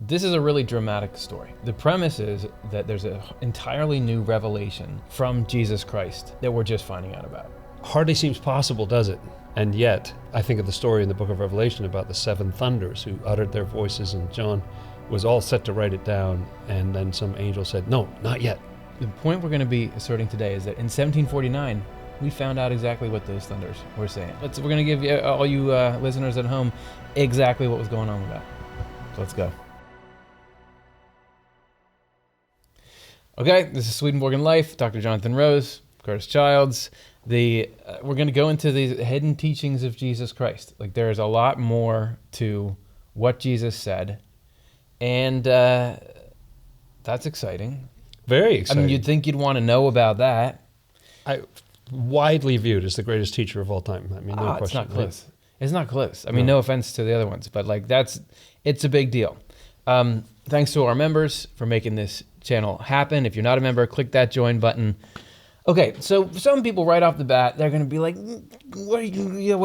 This is a really dramatic story. The premise is that there's an entirely new revelation from Jesus Christ that we're just finding out about. Hardly seems possible, does it? And yet, I think of the story in the book of Revelation about the seven thunders who uttered their voices, and John was all set to write it down, and then some angel said, no, not yet. The point we're going to be asserting today is that in 1749, we found out exactly what those thunders were saying. We're going to give you, all you listeners at home, exactly what was going on with that. So let's go. Okay, this is Swedenborg in Life, Dr. Jonathan Rose, Curtis Childs. We're going to go into the hidden teachings of Jesus Christ. Like, there's a lot more to what Jesus said, and that's exciting. Very exciting. I mean, you'd think you'd want to know about that. Widely viewed as the greatest teacher of all time. I mean, no question. It's not close. It's not close. I mean, no offense to the other ones, but like it's a big deal. Thanks to our members for making this channel happen. If you're not a member, click that join button. Okay, so some people right off the bat, they're going to be like, what are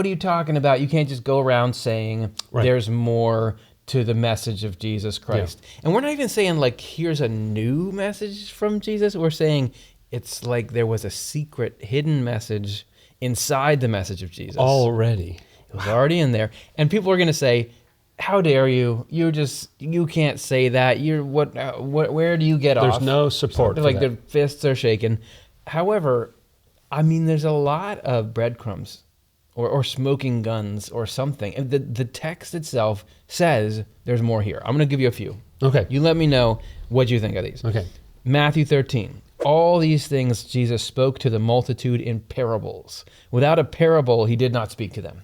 you talking about? You can't just go around saying there's more to the message of Jesus Christ. Yeah. And we're not even saying like, here's a new message from Jesus. We're saying it's like there was a secret hidden message inside the message of Jesus. Already. It was already in there. And people are going to say, how dare you? You can't say that. Where do you get off? There's no support for like that. Their fists are shaking. However, I mean, there's a lot of breadcrumbs or smoking guns or something. And the text itself says there's more here. I'm going to give you a few. Okay. You let me know what you think of these. Okay. Matthew 13. All these things Jesus spoke to the multitude in parables. Without a parable, he did not speak to them.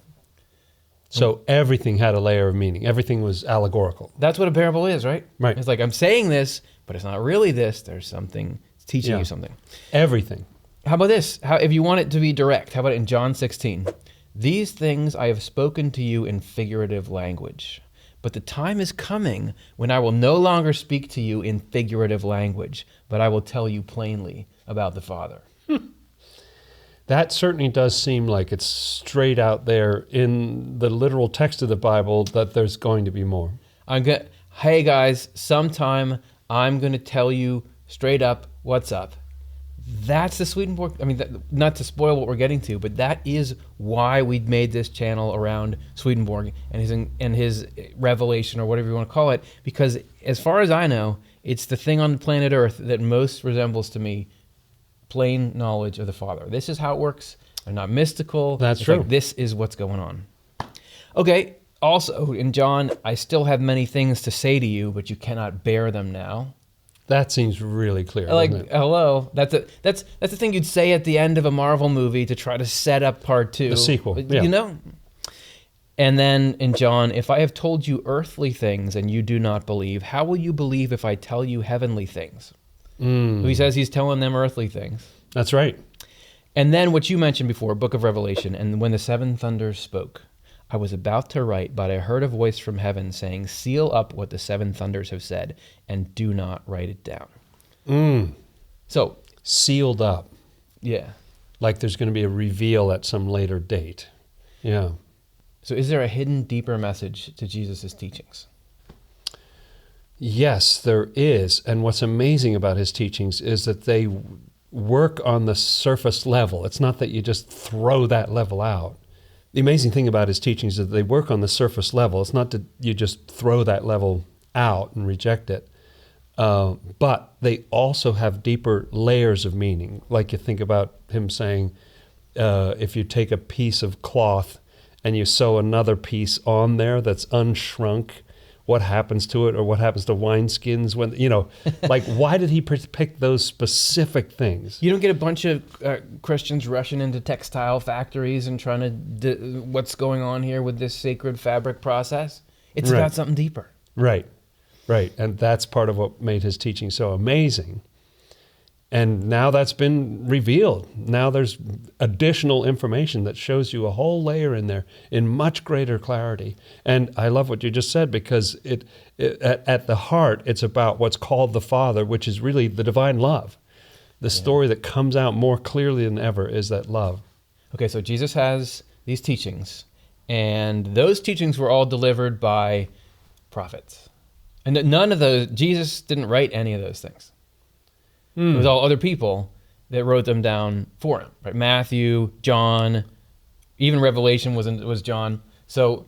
So everything had a layer of meaning. Everything was allegorical. That's what a parable is, right? Right. It's like, I'm saying this, but it's not really this. There's something, it's teaching you something. Everything. How about this? If you want it to be direct, how about in John 16? These things I have spoken to you in figurative language, but the time is coming when I will no longer speak to you in figurative language, but I will tell you plainly about the Father. That certainly does seem like it's straight out there in the literal text of the Bible that there's going to be more. Hey guys, sometime I'm going to tell you straight up what's up. That's the Swedenborg. I mean, not to spoil what we're getting to, but that is why we made this channel around Swedenborg and his revelation, or whatever you want to call it, because as far as I know, it's the thing on the planet Earth that most resembles to me plain knowledge of the Father. This is how it works. They're not mystical. That's true. Like, this is what's going on. Okay, also in John, I still have many things to say to you, but you cannot bear them now. That seems really clear. Like, doesn't it? hello, that's the thing you'd say at the end of a Marvel movie to try to set up part 2. The sequel, yeah. You know? And then in John, if I have told you earthly things and you do not believe, how will you believe if I tell you heavenly things? So he says he's telling them earthly things. That's right. And then what you mentioned before, Book of Revelation, and when the seven thunders spoke, I was about to write, but I heard a voice from heaven saying, seal up what the seven thunders have said, and do not write it down. So, sealed up. Yeah. Like there's going to be a reveal at some later date. Yeah. So is there a hidden, deeper message to Jesus' teachings? Yes, there is. And what's amazing about his teachings is that they work on the surface level. It's not that you just throw that level out. The amazing thing about his teachings is that they work on the surface level. It's not that you just throw that level out and reject it. But they also have deeper layers of meaning. Like you think about him saying, if you take a piece of cloth and you sew another piece on there that's unshrunk, what happens to it, or what happens to wineskins when, like, why did he pick those specific things? You don't get a bunch of Christians rushing into textile factories and trying to, what's going on here with this sacred fabric process? It's about something deeper. Right. And that's part of what made his teaching so amazing. And now that's been revealed. Now there's additional information that shows you a whole layer in there in much greater clarity. And I love what you just said, because at the heart, it's about what's called the Father, which is really the divine love. The story that comes out more clearly than ever is that love. Okay, so Jesus has these teachings, and those teachings were all delivered by prophets. And none of those, Jesus didn't write any of those things. It was all other people that wrote them down for him. Right? Matthew, John, even Revelation was John. So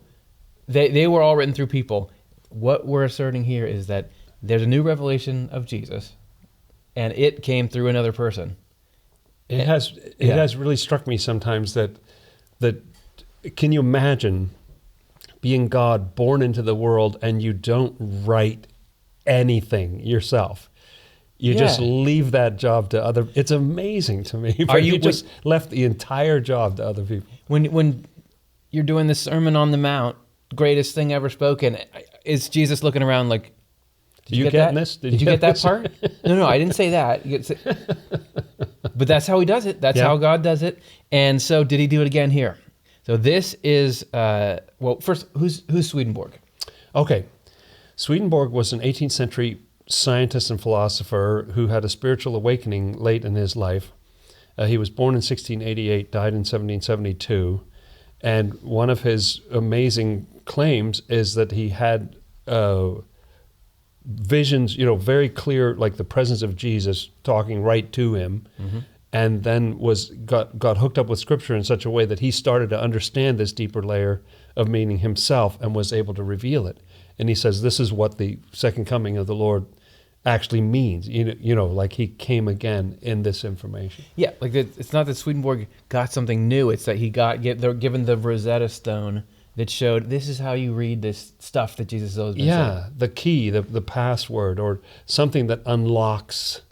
they were all written through people. What we're asserting here is that there's a new revelation of Jesus, and it came through another person. It has really struck me sometimes that can you imagine being God born into the world and you don't write anything yourself? You just leave that job to other. It's amazing to me. You just left the entire job to other people. When you're doing the Sermon on the Mount, greatest thing ever spoken, is Jesus looking around like, did you get this? Did you get that part? No, I didn't say that. But that's how he does it. That's how God does it. And so did he do it again here? So this is, first, who's Swedenborg? Okay. Swedenborg was an 18th century scientist and philosopher who had a spiritual awakening late in his life. He was born in 1688, died in 1772. And one of his amazing claims is that he had visions, very clear, like the presence of Jesus talking right to him, and then got hooked up with Scripture in such a way that he started to understand this deeper layer of meaning himself and was able to reveal it. And he says this is what the second coming of the Lord actually means. Like he came again in this information. Yeah, like it's not that Swedenborg got something new. It's that they're given the Rosetta Stone that showed this is how you read this stuff that Jesus has always been saying. Yeah, the key, the password, or something that unlocks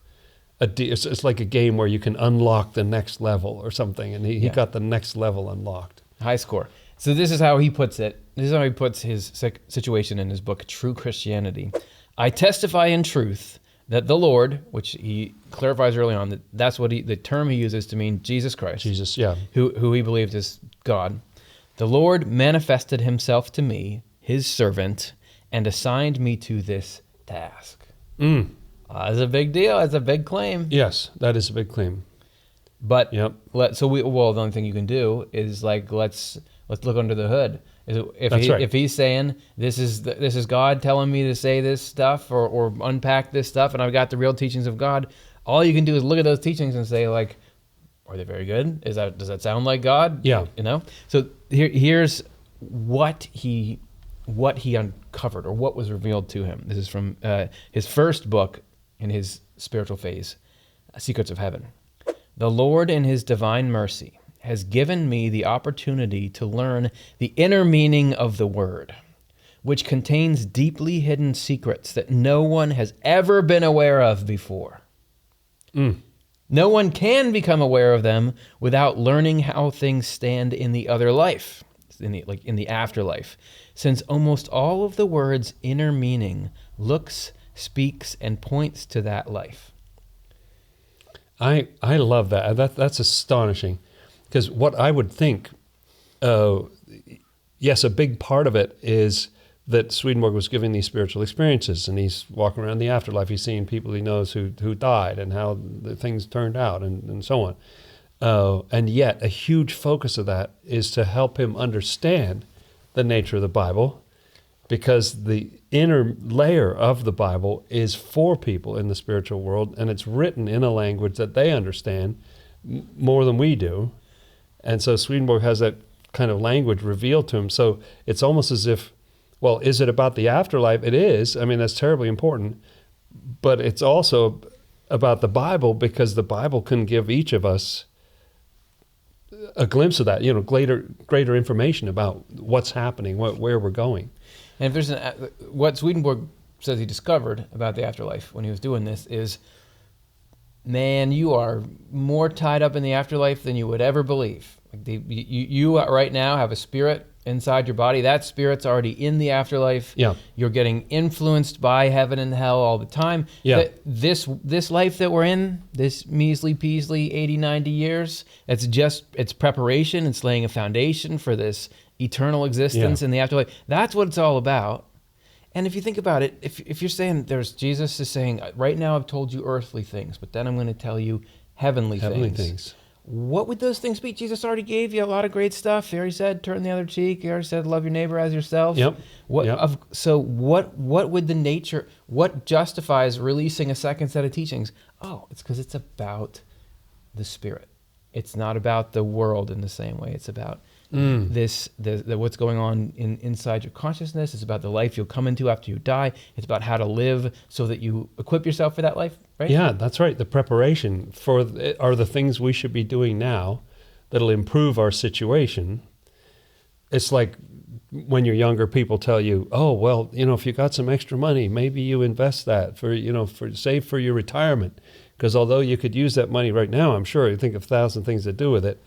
it's like a game where you can unlock the next level or something, and he got the next level unlocked. High score. So this is how he puts it. This is how he puts his situation in his book, True Christianity. I testify in truth that the Lord, which he clarifies early on, that's what the term he uses to mean Jesus Christ. Jesus, yeah. Who he believed is God. The Lord manifested himself to me, his servant, and assigned me to this task. That's a big deal. That's a big claim. Yes, that is a big claim. But the only thing you can do is let's look under the hood. If he's saying this is God telling me to say this stuff or unpack this stuff, and I've got the real teachings of God, all you can do is look at those teachings and say, like, are they very good? Does that sound like God? Yeah. So here's what he uncovered, or what was revealed to him. This is from his first book in his spiritual phase, Secrets of Heaven. The Lord in his divine mercy has given me the opportunity to learn the inner meaning of the word, which contains deeply hidden secrets that no one has ever been aware of before. No one can become aware of them without learning how things stand in the other life, in the afterlife, since almost all of the word's inner meaning looks, speaks, and points to that life. I love that. That's astonishing, because what I would think, yes, a big part of it is that Swedenborg was giving these spiritual experiences, and he's walking around the afterlife. He's seeing people he knows who died and how the things turned out and so on. And yet a huge focus of that is to help him understand the nature of the Bible, because the inner layer of the Bible is for people in the spiritual world, and it's written in a language that they understand more than we do. And so Swedenborg has that kind of language revealed to him. So it's almost as if, well, is it about the afterlife? It is. I mean, that's terribly important. But it's also about the Bible, because the Bible can give each of us a glimpse of that, greater information about what's happening, where we're going. And if there's what Swedenborg says he discovered about the afterlife when he was doing this is, man, you are more tied up in the afterlife than you would ever believe. You right now have a spirit inside your body. That spirit's already in the afterlife. Yeah. You're getting influenced by heaven and hell all the time. Yeah. This life that we're in, this measly peasly 80, 90 years, it's preparation. It's laying a foundation for this eternal existence in the afterlife. That's what it's all about. And if you think about it, if you're saying Jesus is saying, right now I've told you earthly things, but then I'm going to tell you heavenly things. what would those things be? Jesus already gave you a lot of great stuff. He already said, turn the other cheek. He already said, love your neighbor as yourself. Yep. What would the nature, what justifies releasing a second set of teachings? Oh, it's because it's about the Spirit. It's not about the world in the same way. It's about what's going on inside your consciousness. It's about the life you'll come into after you die. It's about how to live so that you equip yourself for that life, right? Yeah, that's right. The preparation are the things we should be doing now that'll improve our situation. It's like when you're younger, people tell you, oh, well, if you got some extra money, maybe you invest that save for your retirement. Because although you could use that money right now, I'm sure you think of 1,000 things to do with it.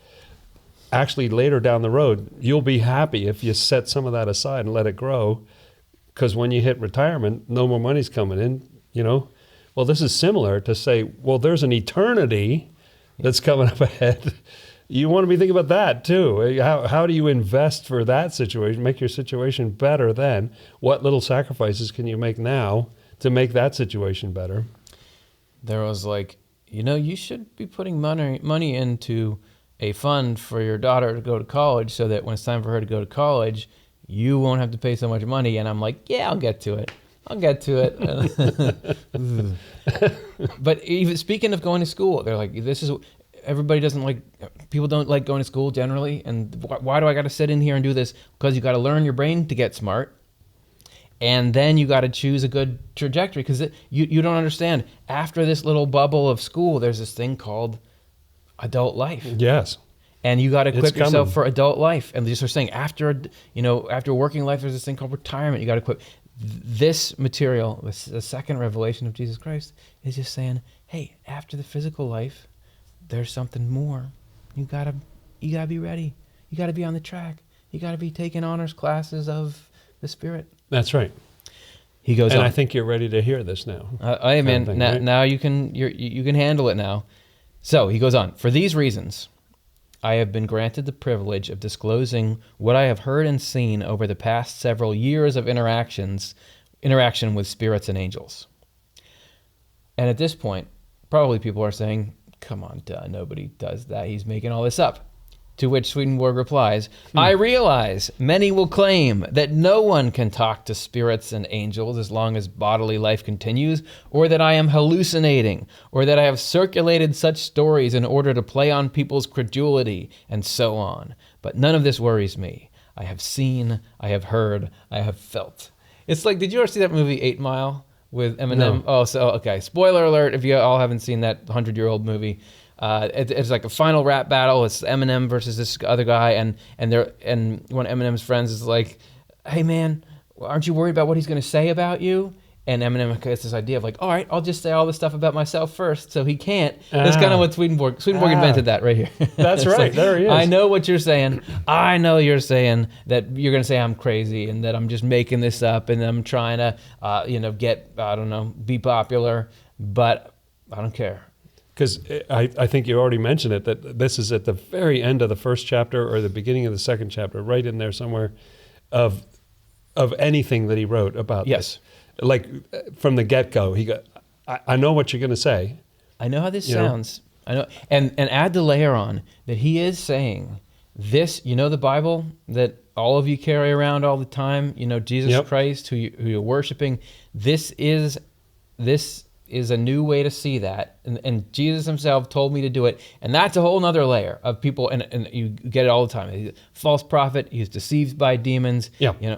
Actually, later down the road, you'll be happy if you set some of that aside and let it grow. Because when you hit retirement, no more money's coming in, Well, this is similar to say, well, there's an eternity that's coming up ahead. You want to be thinking about that too. How do you invest for that situation, make your situation better then? What little sacrifices can you make now to make that situation better? There was you should be putting money into a fund for your daughter to go to college so that when it's time for her to go to college, you won't have to pay so much money. And I'm like, yeah, I'll get to it. But even speaking of going to school, they're like, people don't like going to school generally. And why do I got to sit in here and do this? Because you got to learn your brain to get smart. And then you got to choose a good trajectory because you don't understand. After this little bubble of school, there's this thing called adult life. Yes. And you got to equip yourself for adult life. And just saying after working life, there's this thing called retirement. You got to equip. This material, the second revelation of Jesus Christ, is just saying, hey, after the physical life, there's something more. You gotta be ready. You gotta be on the track. You gotta be taking honors classes of the Spirit. That's right. He goes on. And I think you're ready to hear this now. Now you can handle it now. So he goes on. For these reasons, I have been granted the privilege of disclosing what I have heard and seen over the past several years of interaction with spirits and angels. And at this point, probably people are saying, come on, duh, nobody does that. He's making all this up. To which Swedenborg replies, I realize many will claim that no one can talk to spirits and angels as long as bodily life continues, or that I am hallucinating, or that I have circulated such stories in order to play on people's credulity, and so on. But none of this worries me. I have seen, I have heard, I have felt. It's like, did you ever see that movie 8 Mile with Eminem? No. Oh, so, okay. Spoiler alert if you all haven't seen that 100-year-old movie. It's like a final rap battle. It's Eminem versus this other guy, and one of Eminem's friends is like, "Hey man, aren't you worried about what he's going to say about you?" And Eminem gets this idea of like, "All right, I'll just say all this stuff about myself first, so he can't." That's kind of what Swedenborg invented that right here. That's right. Like, there he is. I know what you're saying. I know you're saying that you're going to say I'm crazy and that I'm just making this up and I'm trying to, be popular, but I don't care. Because I think you already mentioned it, that this is at the very end of the first chapter or the beginning of the second chapter, right in there somewhere, of anything that he wrote about this. Like from the get-go, he got, I know what you're going to say. I know how this sounds. I know, and add the layer on that he is saying this, the Bible that all of you carry around all the time, Jesus Christ, who you're worshiping, this is a new way to see that. And Jesus himself told me to do it. And that's a whole nother layer of people, and you get it all the time. He's a false prophet, he's deceived by demons. Yeah.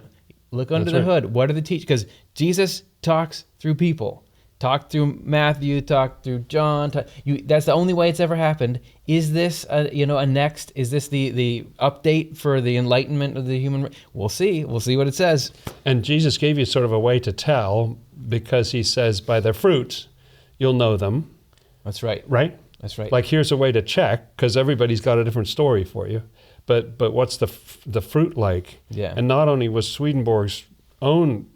Look under the hood. What are the teachings? Because Jesus talks through people. Talk through Matthew, talk through John. That's the only way it's ever happened. Is this a next? Is this the update for the enlightenment of the human race? We'll see. We'll see what it says. And Jesus gave you sort of a way to tell, because he says, by their fruits, you'll know them. That's right. Right? That's right. Like, here's a way to check, because everybody's got a different story for you. But what's the fruit like? Yeah. And not only was Swedenborg's own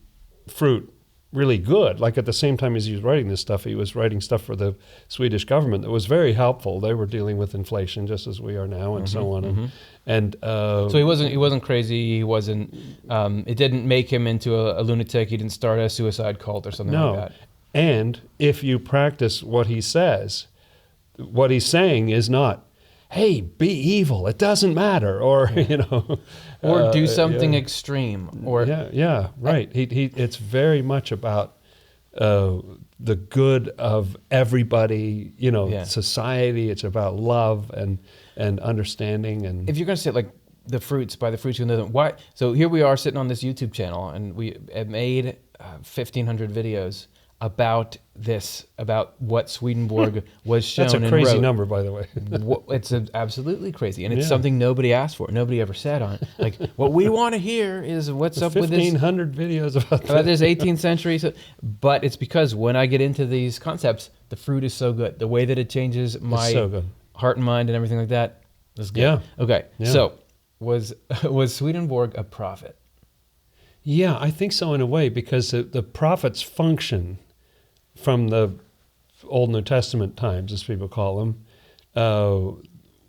fruit really good, like at the same time as he was writing this stuff, he was writing stuff for the Swedish government that was very helpful. They were dealing with inflation just as we are now, and so on. And so he wasn't crazy. He wasn't. It didn't make him into a lunatic. He didn't start a suicide cult or something like that. And if you practice what he says, what he's saying is not, hey, be evil. It doesn't matter. Or, or do something extreme. Or right. It's very much about the good of everybody, society. It's about love and understanding. And if you're going to say like the fruits, by the fruits you know them, why? So here we are sitting on this YouTube channel, and we have made 1,500 videos about this, about what Swedenborg was shown. That's a and crazy wrote. number, by the way. It's absolutely crazy, and it's something nobody asked for. Nobody ever said on it. Like, what we want to hear is what's up with this. 1,500 videos about this 18th century. But it's because when I get into these concepts, the fruit is so good. The way that it changes my heart and mind and everything like that is good. Yeah. Okay. Yeah. So was Swedenborg a prophet? Yeah, I think so in a way, because the prophet's function from the Old New Testament times, as people call them,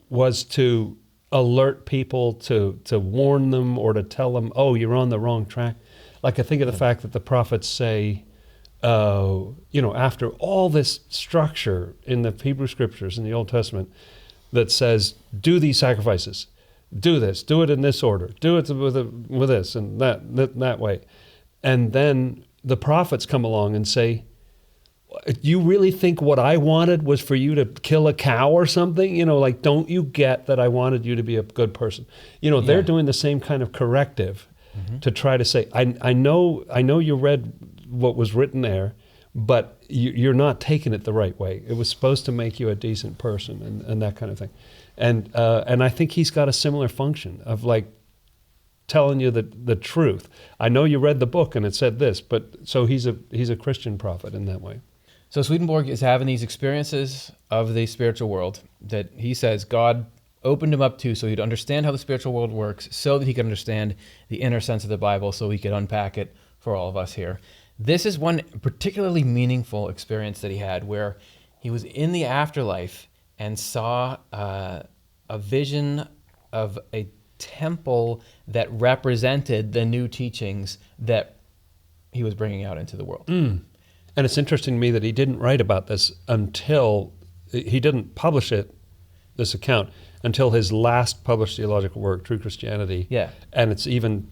was to alert people, to warn them, or to tell them, oh, you're on the wrong track. Like, I think of the fact that the prophets say, after all this structure in the Hebrew Scriptures in the Old Testament that says, do these sacrifices, do this, do it in this order, do it with this and that way. And then the prophets come along and say, you really think what I wanted was for you to kill a cow or something? Don't you get that I wanted you to be a good person? They're doing the same kind of corrective to try to say, I know you read what was written there, but you're not taking it the right way. It was supposed to make you a decent person and that kind of thing. And I think he's got a similar function of like telling you the truth. I know you read the book and it said this, but so he's a Christian prophet in that way. So Swedenborg is having these experiences of the spiritual world that he says God opened him up to so he'd understand how the spiritual world works, so that he could understand the inner sense of the Bible, so he could unpack it for all of us here. This is one particularly meaningful experience that he had where he was in the afterlife and saw a vision of a temple that represented the new teachings that he was bringing out into the world. And it's interesting to me that he didn't write about this until, he didn't publish it, this account, until his last published theological work, True Christianity. Yeah. And it's even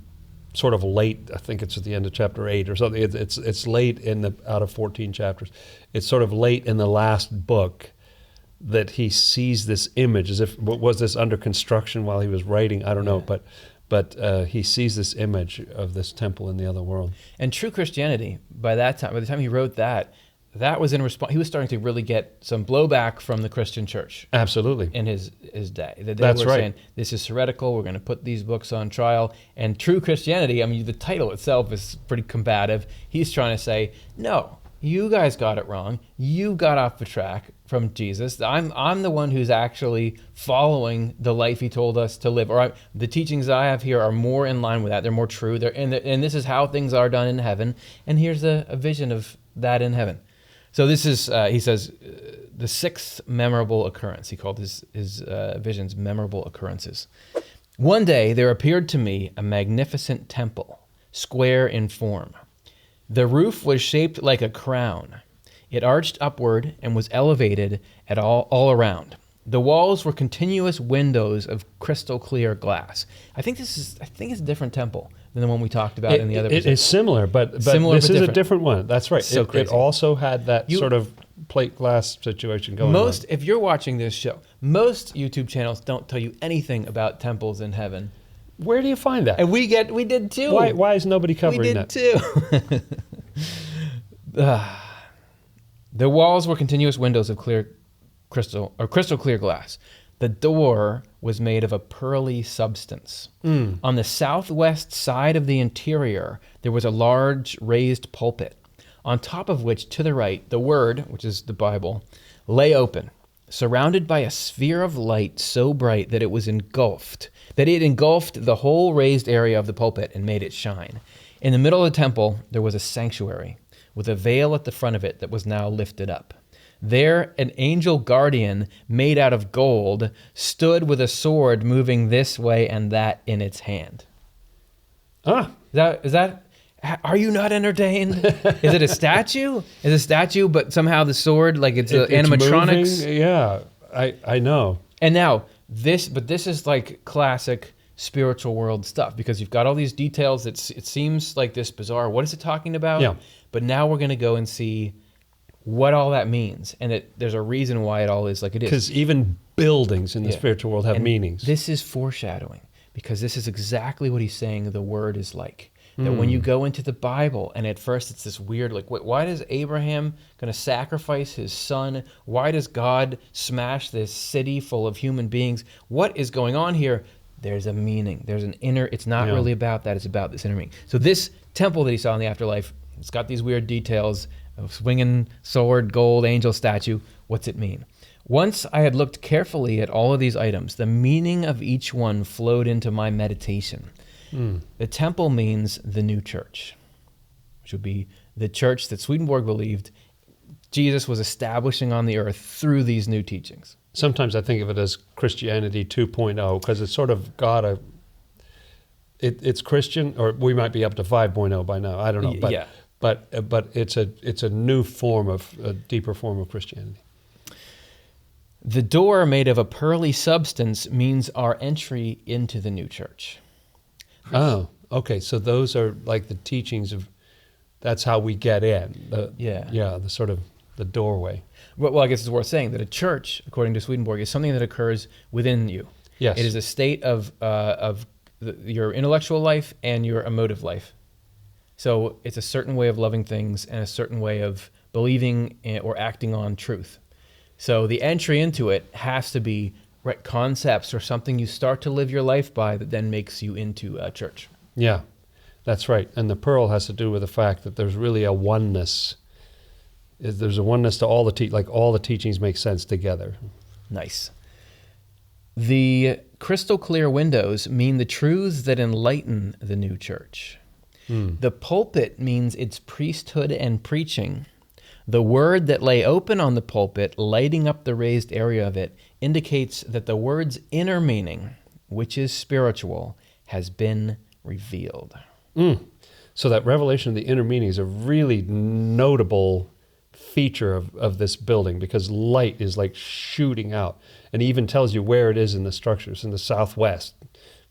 sort of late, I think it's at the end of chapter 8 or something. It's late out of 14 chapters. It's sort of late in the last book that he sees this image, as if, was this under construction while he was writing? I don't know, but he sees this image of this temple in the other world. And True Christianity, by the time he wrote that was in response. He was starting to really get some blowback from the Christian church. Absolutely. In his day. They That's were right. saying, this is heretical, we're going to put these books on trial. And True Christianity, I mean, the title itself is pretty combative. He's trying to say, no, you guys got it wrong. You got off the track from Jesus. I'm the one who's actually following the life he told us to live. Or the teachings I have here are more in line with that. They're more true. And this is how things are done in heaven. And here's a vision of that in heaven. So this is, he says, the sixth memorable occurrence. He called his visions memorable occurrences. One day there appeared to me a magnificent temple, square in form. The roof was shaped like a crown. It arched upward and was elevated at all around. The walls were continuous windows of crystal clear glass. I think it's a different temple than the one we talked about in the other. It is similar, but this is a different one. That's right. So it also had that sort of plate glass situation going on. If you're watching this show, most YouTube channels don't tell you anything about temples in heaven. Where do you find that? And we did too. Why is nobody covering that? We did too. The walls were continuous windows of crystal clear glass. The door was made of a pearly substance. On the southwest side of the interior, there was a large raised pulpit, on top of which, to the right, the Word, which is the Bible, lay open, surrounded by a sphere of light so bright that it engulfed the whole raised area of the pulpit and made it shine. In the middle of the temple, there was a sanctuary, with a veil at the front of it that was now lifted up. There, an angel guardian made out of gold stood with a sword moving this way and that in its hand. Is that? Are you not entertained? Is it a statue? Is it a statue, but somehow the sword, like it's animatronics? Moving? Yeah, I know. And now, this is like classic spiritual world stuff, because you've got all these details. It seems like this bizarre. What is it talking about? Yeah. But now we're going to go and see what all that means, and there's a reason why it all is like it is. Because even buildings in the spiritual world have And meanings. This is foreshadowing, because this is exactly what he's saying the word is like. That when you go into the Bible, and at first it's this weird, like, why is Abraham going to sacrifice his son? Why does God smash this city full of human beings? What is going on here? There's a meaning. There's an inner, it's not really about that. It's about this inner meaning. So this temple that he saw in the afterlife, it's got these weird details of swinging sword, gold, angel statue. What's it mean? Once I had looked carefully at all of these items, the meaning of each one flowed into my meditation. The temple means the new church, which would be the church that Swedenborg believed Jesus was establishing on the earth through these new teachings. Sometimes I think of it as Christianity 2.0, because it's sort of got it's Christian, or we might be up to 5.0 by now. I don't know. But, yeah. But it's a new form a deeper form of Christianity. The door made of a pearly substance means our entry into the new church. Oh, okay. So those are like the teachings of, that's how we get in. The sort of the doorway. Well, I guess it's worth saying that a church, according to Swedenborg, is something that occurs within you. Yes. It is a state of your intellectual life and your emotive life. So it's a certain way of loving things and a certain way of believing or acting on truth. So the entry into it has to be concepts or something you start to live your life by that then makes you into a church. Yeah, that's right. And the pearl has to do with the fact that there's really a oneness. There's a oneness to all all the teachings make sense together. Nice. The crystal clear windows mean the truths that enlighten the new church. The pulpit means its priesthood and preaching. The word that lay open on the pulpit, lighting up the raised area of it, indicates that the word's inner meaning, which is spiritual, has been revealed. So that revelation of the inner meaning is a really notable feature of this building, because light is like shooting out, and even tells you where it is in the structures. In the southwest,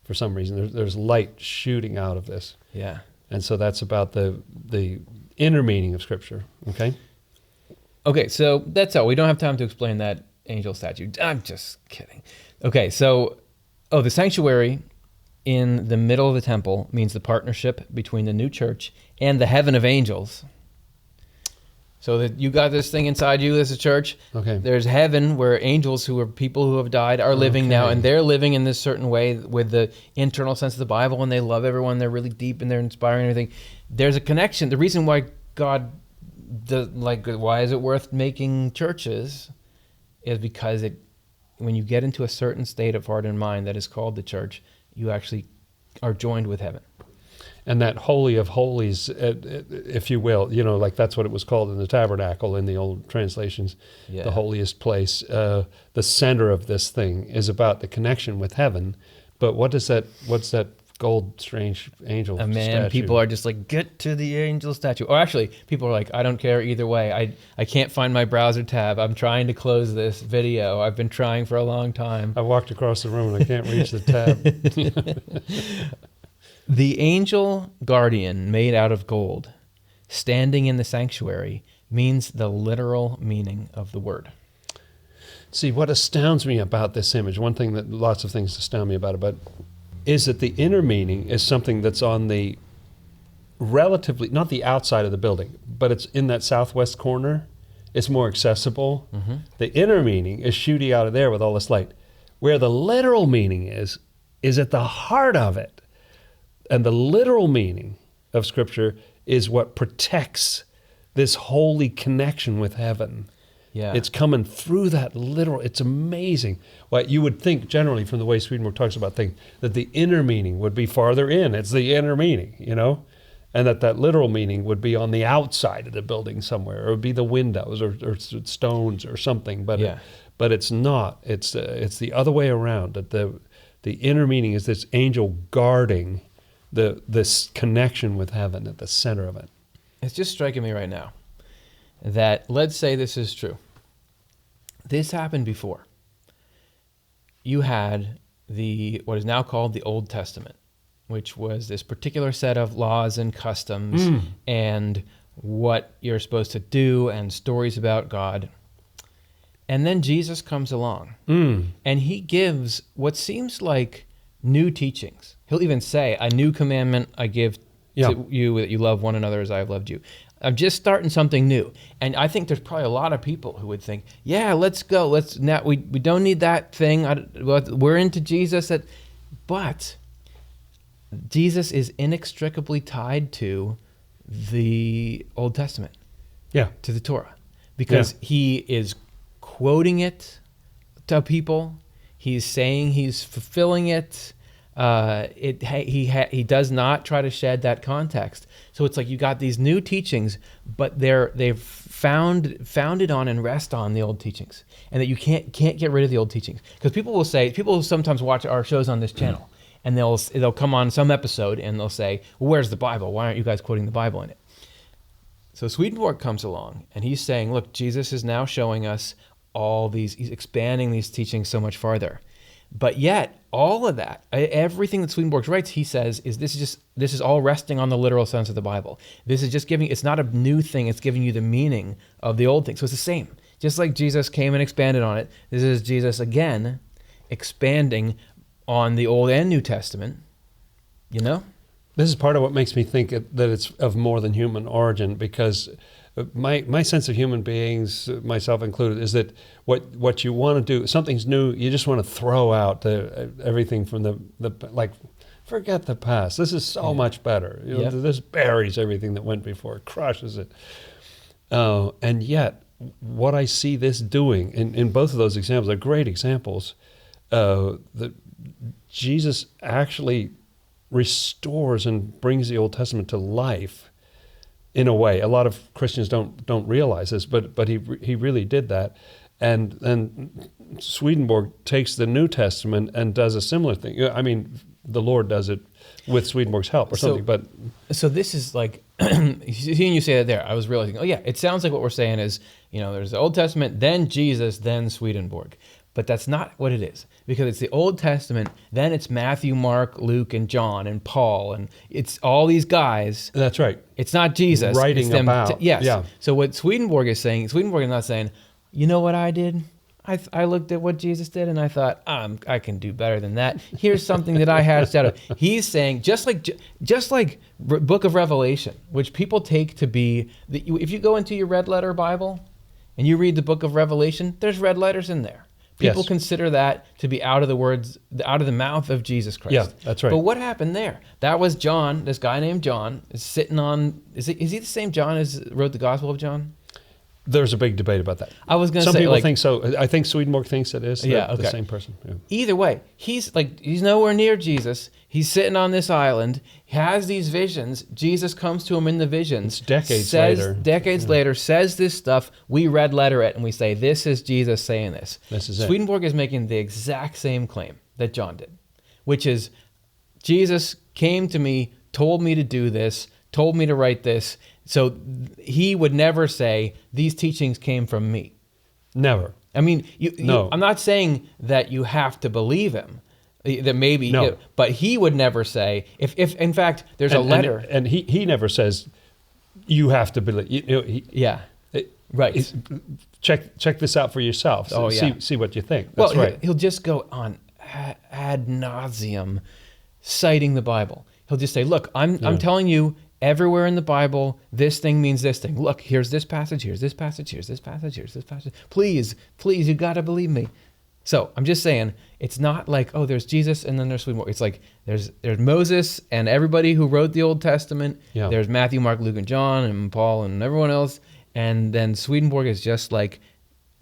for some reason, there's light shooting out of this. Yeah. And so that's about the inner meaning of Scripture, okay? Okay, so that's all. We don't have time to explain that angel statue. I'm just kidding. Okay, so, the sanctuary in the middle of the temple means the partnership between the new church and the heaven of angels. So that you got this thing inside you as a church. Okay. There's heaven where angels who are people who have died are living now, and they're living in this certain way with the internal sense of the Bible, and they love everyone. They're really deep and they're inspiring and everything. There's a connection. The reason why God why is it worth making churches is because when you get into a certain state of heart and mind that is called the church, you actually are joined with heaven. And that Holy of Holies, if you will, that's what it was called in the tabernacle in the old translations, the holiest place. The center of this thing is about the connection with heaven. But what's that gold strange angel statue? People are just like, get to the angel statue. Or actually, people are like, I don't care either way. I can't find my browser tab. I'm trying to close this video. I've been trying for a long time. I walked across the room and I can't reach the tab. The angel guardian made out of gold, standing in the sanctuary, means the literal meaning of the word. See, what astounds me about this image, one thing that lots of things astound me about it, but is that the inner meaning is something that's on the relatively, not the outside of the building, but it's in that southwest corner. It's more accessible. Mm-hmm. The inner meaning is shooting out of there with all this light. Where the literal meaning is at the heart of it. And the literal meaning of Scripture is what protects this holy connection with heaven. Yeah. It's coming through that literal. It's amazing. Well, you would think generally from the way Swedenborg talks about things that the inner meaning would be farther in. It's the inner meaning, and that literal meaning would be on the outside of the building somewhere, or it would be the windows or stones or something. But but it's not. It's the other way around. That the inner meaning is this angel guarding this connection with heaven at the center of it. It's just striking me right now that, let's say this is true. This happened before. you had what is now called the Old Testament, which was this particular set of laws and customs and what you're supposed to do and stories about God. And then Jesus comes along and he gives what seems like new teachings. He'll even say, a new commandment I give to you, that you love one another as I have loved you. I'm just starting something new. And I think there's probably a lot of people who would think, yeah, let's go. We don't need that thing. We're into Jesus. But Jesus is inextricably tied to the Old Testament, to the Torah, because he is quoting it to people. He's saying he's fulfilling it. He does not try to shed that context. So it's like you got these new teachings, but they've founded on and rest on the old teachings, and that you can't get rid of the old teachings. Because people will sometimes watch our shows on this channel, and they'll come on some episode and they'll say, well, where's the Bible? Why aren't you guys quoting the Bible in it? So Swedenborg comes along and he's saying, look, Jesus is now showing us he's expanding these teachings so much farther. But yet, all of that, everything that Swedenborg writes, he says, this is all resting on the literal sense of the Bible. This is just it's not a new thing, it's giving you the meaning of the old thing. So it's the same. Just like Jesus came and expanded on it, this is Jesus again expanding on the Old and New Testament, This is part of what makes me think that it's of more than human origin, because my sense of human beings, myself included, is that what you want to do, something's new, you just want to throw out everything from the forget the past. This is so much better. This buries everything that went before, crushes it. And yet, what I see this doing in both of those examples are great examples. That Jesus actually restores and brings the Old Testament to life. In a way, a lot of Christians don't realize this, but he really did that, and Swedenborg takes the New Testament and does a similar thing. I mean, the Lord does it with Swedenborg's help or something. But so this is like, hearing you say that there, I was realizing, it sounds like what we're saying is, there's the Old Testament, then Jesus, then Swedenborg. But that's not what it is, because it's the Old Testament, then it's Matthew, Mark, Luke, and John, and Paul, and it's all these guys. That's right. It's not Jesus. Writing about. Yes. Yeah. So what Swedenborg is saying, Swedenborg is not saying, you know what I did? I looked at what Jesus did, and I thought, I can do better than that. Here's something that I had out of. He's saying, just like Book of Revelation, which people take to be, if you go into your red letter Bible, and you read the Book of Revelation, there's red letters in there. People consider that to be out of the mouth of Jesus Christ. Yeah, that's right. But what happened there? That was John, this guy named John, is sitting on, is he the same John as wrote the Gospel of John? There's a big debate about that. I was going to say, some people think so. I think Swedenborg thinks it is. Yeah, okay. The same person. Yeah. Either way, he's nowhere near Jesus. He's sitting on this island. He has these visions. Jesus comes to him in the visions. It's decades later. Says this stuff. We red letter it and we say, this is Jesus saying this. This is it. Swedenborg is making the exact same claim that John did, which is Jesus came to me, told me to do this, told me to write this. So he would never say, these teachings came from me. Never. I mean, No. I'm not saying that you have to believe him. That maybe, No. But he would never say, if in fact there's a letter. And he never says, you have to believe. Right. Check this out for yourself. Oh, yeah. See what you think. That's right. He'll just go on ad nauseum citing the Bible. He'll just say, look, I'm telling you, everywhere in the Bible, this thing means this thing. Look, here's this passage, here's this passage, here's this passage, here's this passage. Please, you got to believe me. So I'm just saying, it's not like, there's Jesus and then there's Swedenborg. It's like there's Moses and everybody who wrote the Old Testament. Yeah. There's Matthew, Mark, Luke, and John, and Paul, and everyone else. And then Swedenborg is just like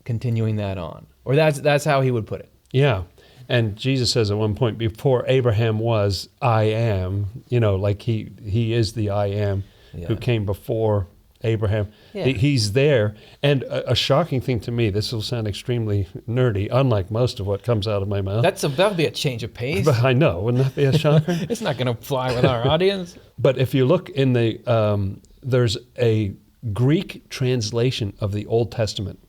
continuing that on. Or that's how he would put it. Yeah. And Jesus says at one point, before Abraham was, I am, like he is the I am who came before Abraham. Yeah. He's there. And a shocking thing to me, this will sound extremely nerdy, unlike most of what comes out of my mouth. That'll be a change of pace. But I know, wouldn't that be a shocker? It's not going to fly with our audience. But if you look in there's a Greek translation of the Old Testament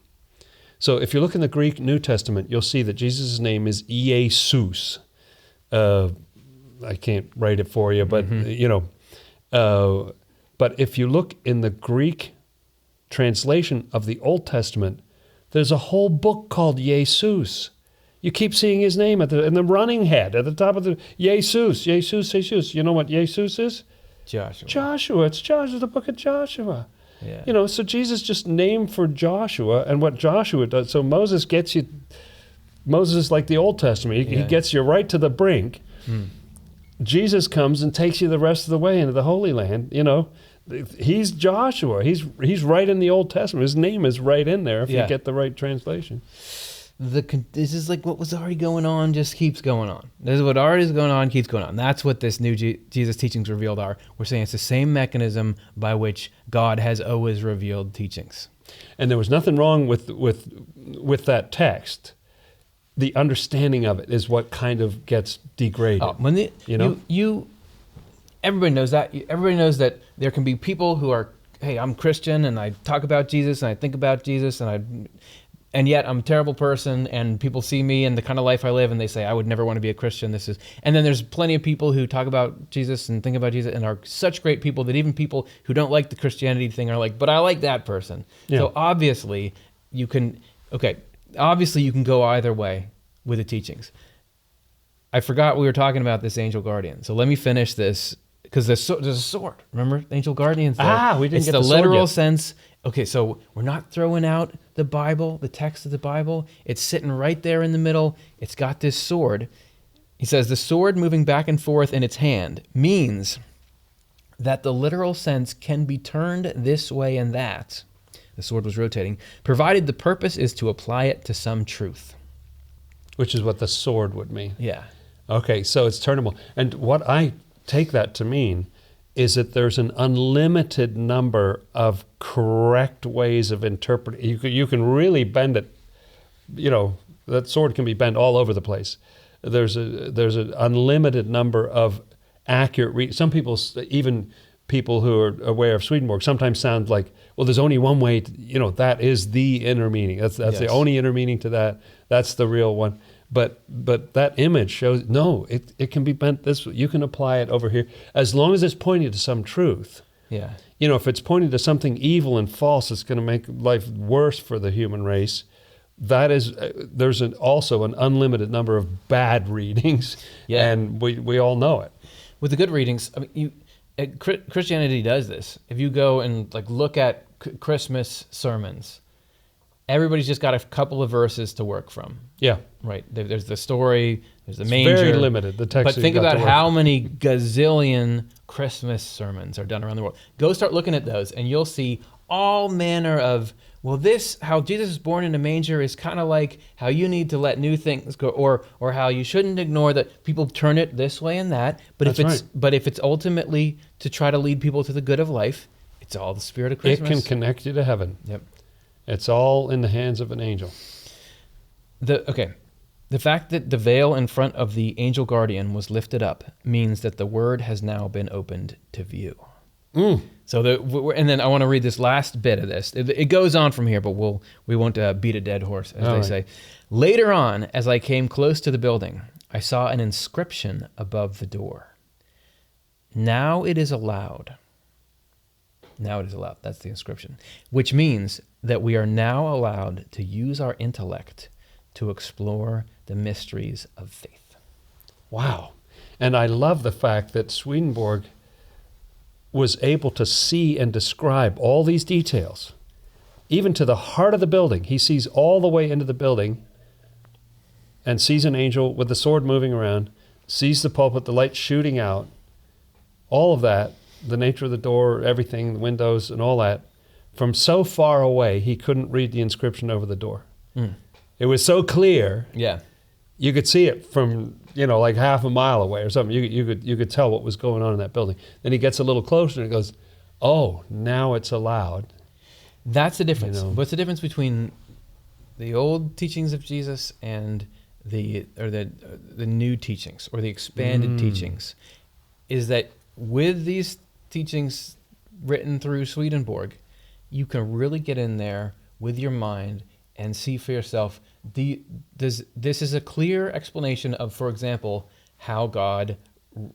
So if you look in the Greek New Testament, you'll see that Jesus' name is Jesus. I can't write it for you, but but if you look in the Greek translation of the Old Testament, there's a whole book called Jesus. You keep seeing his name in the running head at the top of the Jesus. You know what Jesus is? Joshua. It's Joshua, the book of Joshua. Yeah. So Jesus just named for Joshua and what Joshua does. So Moses is like the Old Testament. He gets you right to the brink. Jesus comes and takes you the rest of the way into the Holy Land. He's Joshua. He's right in the Old Testament. His name is right in there if you get the right translation. This is like what was already going on just keeps going on. This is what already is going on, keeps going on. That's what this new Jesus teachings revealed are. We're saying it's the same mechanism by which God has always revealed teachings. And there was nothing wrong with that text. The understanding of it is what kind of gets degraded. Everybody knows that. Everybody knows that there can be people who are, hey, I'm Christian and I talk about Jesus and I think about Jesus and yet I'm a terrible person, and people see me and the kind of life I live and they say, I would never want to be a Christian. And then there's plenty of people who talk about Jesus and think about Jesus and are such great people that even people who don't like the Christianity thing are like, but I like that person. Yeah. So obviously you can go either way with the teachings. I forgot we were talking about this angel guardian. So let me finish this, because there's a sword. Remember, the angel guardian's there. We didn't get the sword literal yet. sense. Okay, so we're not throwing out the Bible, the text of the Bible. It's sitting right there in the middle. It's got this sword. He says the sword moving back and forth in its hand means that the literal sense can be turned this way and that. The sword was rotating, provided the purpose is to apply it to some truth. Which is what the sword would mean. Yeah. Okay, so it's turnable. And what I take that to mean is that there's an unlimited number of correct ways of interpreting. You can really bend it. That sword can be bent all over the place. There's an unlimited number of accurate. Some people, even people who are aware of Swedenborg, sometimes sound like, well, there's only one way. That is the inner meaning. That's yes. The only inner meaning to that. That's the real one. But that image shows, no, it can be bent this way. You can apply it over here, as long as it's pointing to some truth. Yeah. If it's pointing to something evil and false, it's going to make life worse for the human race. That is, there's also an unlimited number of bad readings, and we all know it. With the good readings, Christianity does this. If you go and look at Christmas sermons, everybody's just got a couple of verses to work from. Yeah. Right. There's the story, there's the manger. Very limited, the text. But think about how many gazillion Christmas sermons are done around the world. Go start looking at those and you'll see all manner of, how Jesus is born in a manger is kind of like how you need to let new things go, or how you shouldn't ignore that people turn it this way and that. But if it's ultimately to try to lead people to the good of life, it's all the spirit of Christmas. It can connect you to heaven. Yep. It's all in the hands of an angel. The fact that the veil in front of the angel guardian was lifted up means that the word has now been opened to view. So and then I want to read this last bit of this. It goes on from here, but we won't beat a dead horse, as they say. Later on, as I came close to the building, I saw an inscription above the door. Now it is allowed. Now it is allowed. That's the inscription. Which means that we are now allowed to use our intellect to explore the mysteries of faith. Wow. And I love the fact that Swedenborg was able to see and describe all these details, even to the heart of the building. He sees all the way into the building and sees an angel with the sword moving around, sees the pulpit, the light shooting out, all of that, the nature of the door, everything, the windows and all that. From so far away, he couldn't read the inscription over the door. It was so clear. Yeah. You could see it from, like half a mile away or something. You could tell what was going on in that building. Then he gets a little closer and he goes, oh, now it's allowed. That's the difference. What's the difference between the old teachings of Jesus and the new teachings or the expanded teachings? Is that with these teachings written through Swedenborg, you can really get in there with your mind and see for yourself. This is a clear explanation of, for example, how God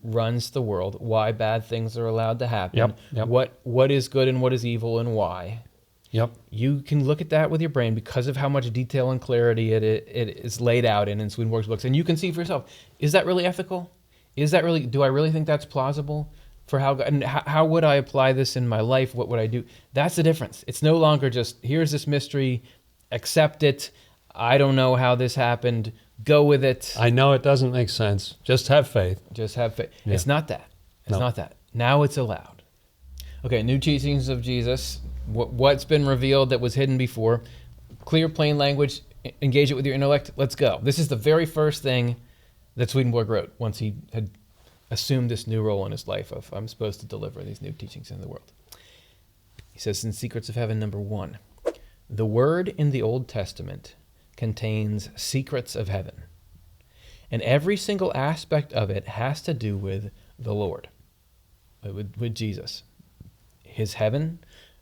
runs the world, why bad things are allowed to happen, Yep. what is good and what is evil and why. Yep. You can look at that with your brain because of how much detail and clarity it is laid out in Swedenborg's books, and you can see for yourself, is that really ethical? Do I really think that's plausible? For how would I apply this in my life? What would I do? That's the difference. It's no longer just, here's this mystery, accept it. I don't know how this happened. Go with it. I know it doesn't make sense. Just have faith. Just have faith. Yeah. It's not that. It's No. not that. Now it's allowed. Okay, new teachings of Jesus. What's been revealed that was hidden before. Clear, plain language. Engage it with your intellect. Let's go. This is the very first thing that Swedenborg wrote once he had assumed this new role in his life of, I'm supposed to deliver these new teachings in the world. He says in Secrets of Heaven, number 1, the word in the Old Testament contains secrets of heaven, and every single aspect of it has to do with the Lord, with Jesus, his heaven,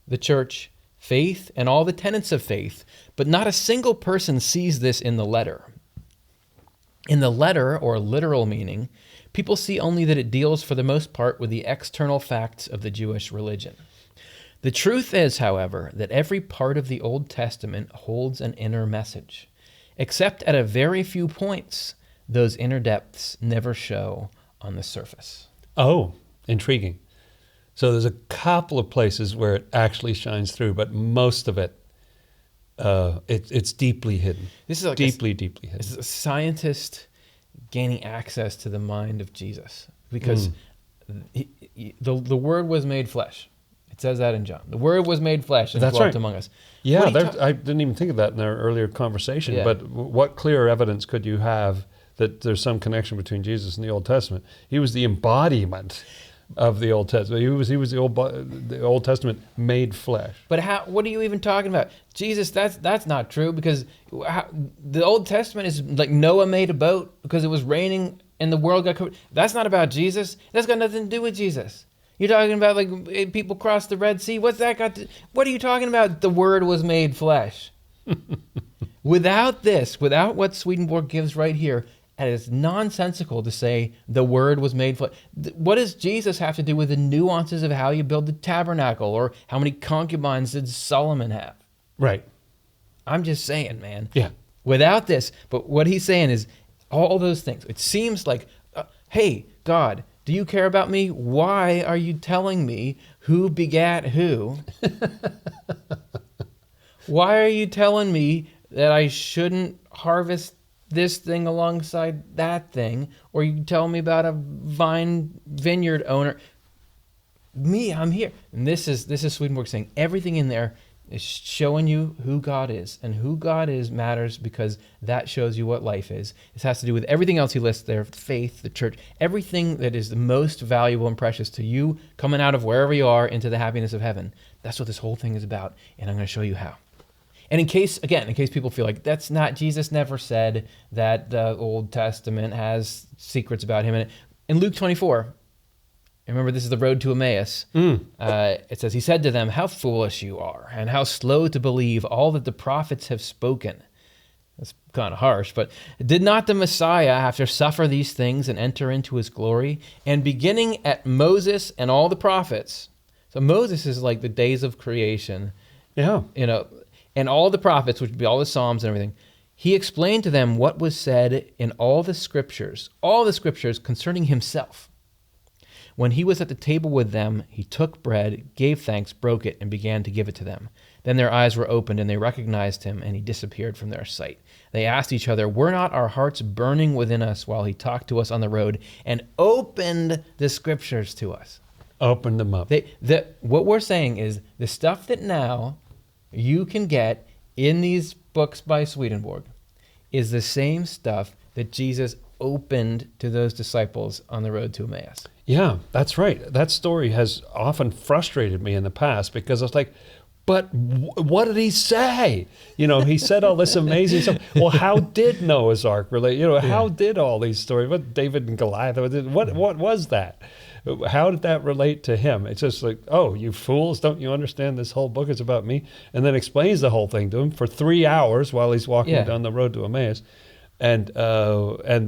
the church, faith, and all the tenets of faith, but not a single person sees this in the letter. In the letter, or literal meaning, people see only that it deals for the most part with the external facts of the Jewish religion. The truth is, however, that every part of the Old Testament holds an inner message, except at a very few points, those inner depths never show on the surface. Oh, intriguing. So there's a couple of places where it actually shines through, but most of it, it's deeply hidden. This is like deeply hidden. This is a scientist gaining access to the mind of Jesus, because the Word was made flesh. It says that in John. The Word was made flesh and That's dwelt right. among us. Yeah, What are you I didn't even think of that in our earlier conversation, Yeah. but what clearer evidence could you have that there's some connection between Jesus and the Old Testament? He was the embodiment of the Old Testament. He was the Old Testament made flesh. But what are you even talking about? Jesus, that's not true, because the Old Testament is like Noah made a boat because it was raining and the world got covered. That's not about Jesus. That's got nothing to do with Jesus. You're talking about like people crossed the Red Sea. What's that got to? What are you talking about? The Word was made flesh. Without what Swedenborg gives right here, it is nonsensical to say the Word was made flesh. What does Jesus have to do with the nuances of how you build the tabernacle, or how many concubines did Solomon have? Right. I'm just saying, man. Yeah. Without this, but what he's saying is all those things. It seems like, hey, God, do you care about me? Why are you telling me who begat who? Why are you telling me that I shouldn't harvest this thing alongside that thing? Or you tell me about a vineyard owner. Me, I'm here. And this is Swedenborg saying everything in there is showing you who God is. And who God is matters because that shows you what life is. This has to do with everything else he lists there, faith, the church, everything that is the most valuable and precious to you coming out of wherever you are into the happiness of heaven. That's what this whole thing is about, and I'm going to show you how. And in case people feel like that's not, Jesus never said that the Old Testament has secrets about him. In Luke 24, remember, this is the road to Emmaus. It says, he said to them, how foolish you are, and how slow to believe all that the prophets have spoken. That's kind of harsh, but did not the Messiah have to suffer these things and enter into his glory? And beginning at Moses and all the prophets. So Moses is like the days of creation. Yeah. And all the prophets, which would be all the Psalms and everything. He explained to them what was said in all the scriptures concerning himself. When he was at the table with them, he took bread, gave thanks, broke it, and began to give it to them. Then their eyes were opened, and they recognized him, and he disappeared from their sight. They asked each other, were not our hearts burning within us while he talked to us on the road and opened the scriptures to us? Open them up. What we're saying is the stuff that now you can get in these books by Swedenborg is the same stuff that Jesus opened to those disciples on the road to Emmaus. Yeah, that's right. That story has often frustrated me in the past because I was like, But what did he say? He said all this amazing stuff. Well, how did Noah's Ark relate? How did all these stories? What David and Goliath? What was that? How did that relate to him? It's just like, oh, you fools! Don't you understand? This whole book is about me. And then explains the whole thing to him for 3 hours while he's walking down the road to Emmaus. And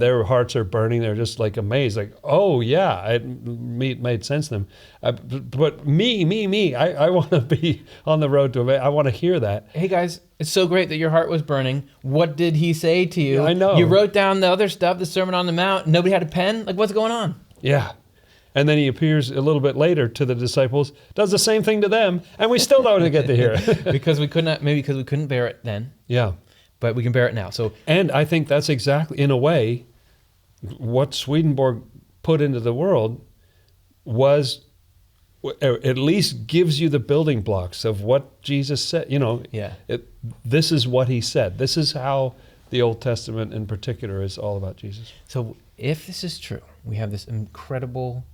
their hearts are burning. They're just like amazed, like, oh yeah, it made sense to them. But me, I want to be on the road to Emmaus. I want to hear that. Hey guys, it's so great that your heart was burning. What did he say to you? Yeah, I know. You wrote down the other stuff, the Sermon on the Mount. Nobody had a pen. Like, what's going on? Yeah. And then he appears a little bit later to the disciples, does the same thing to them, and we still don't get to hear it. because we couldn't bear it then. Yeah. But we can bear it now. And I think that's exactly, in a way, what Swedenborg put into the world was, at least gives you the building blocks of what Jesus said. This is what he said. This is how the Old Testament in particular is all about Jesus. So if this is true, we have this incredible,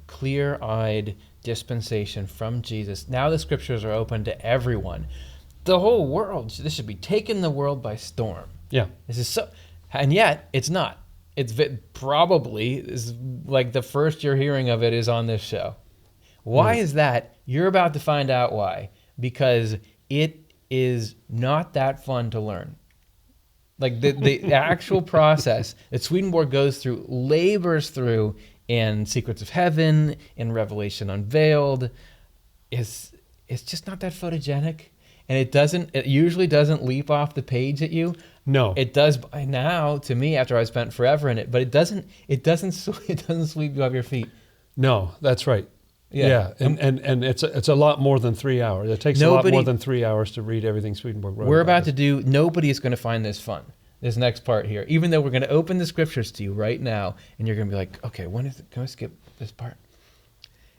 clear-eyed dispensation from Jesus. Now the scriptures are open to everyone. The whole world, this should be taking the world by storm. Yeah. This is so, and yet it's not. It's probably is like the first you're hearing of it is on this show. Why is that? You're about to find out why. Because it is not that fun to learn. Like the actual process that Swedenborg goes through, labors through in Secrets of Heaven, in Revelation Unveiled, it's just not that photogenic. And it usually doesn't leap off the page at you. No. It does by now to me after I've spent forever in it, but it doesn't sweep you off your feet. No, that's right. Yeah. And it's a lot more than 3 hours. It takes a lot more than 3 hours to read everything Swedenborg wrote. We're about to do, nobody is going to find this fun, this next part here, even though we're going to open the scriptures to you right now, and you're going to be like, okay, can I skip this part?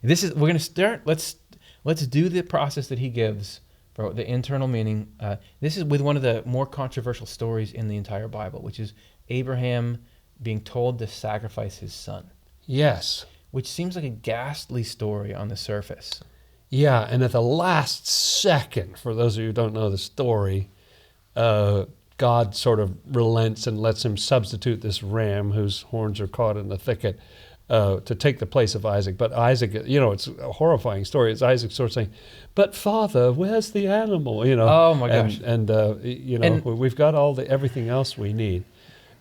We're going to start, let's do the process that he gives for the internal meaning. This is with one of the more controversial stories in the entire Bible, which is Abraham being told to sacrifice his son. Yes. Which seems like a ghastly story on the surface. Yeah, and at the last second, for those of you who don't know the story, God sort of relents and lets him substitute this ram whose horns are caught in the thicket to take the place of Isaac. But Isaac, it's a horrifying story. It's Isaac sort of saying, but Father, where's the animal? Oh my gosh. And we've got everything else we need.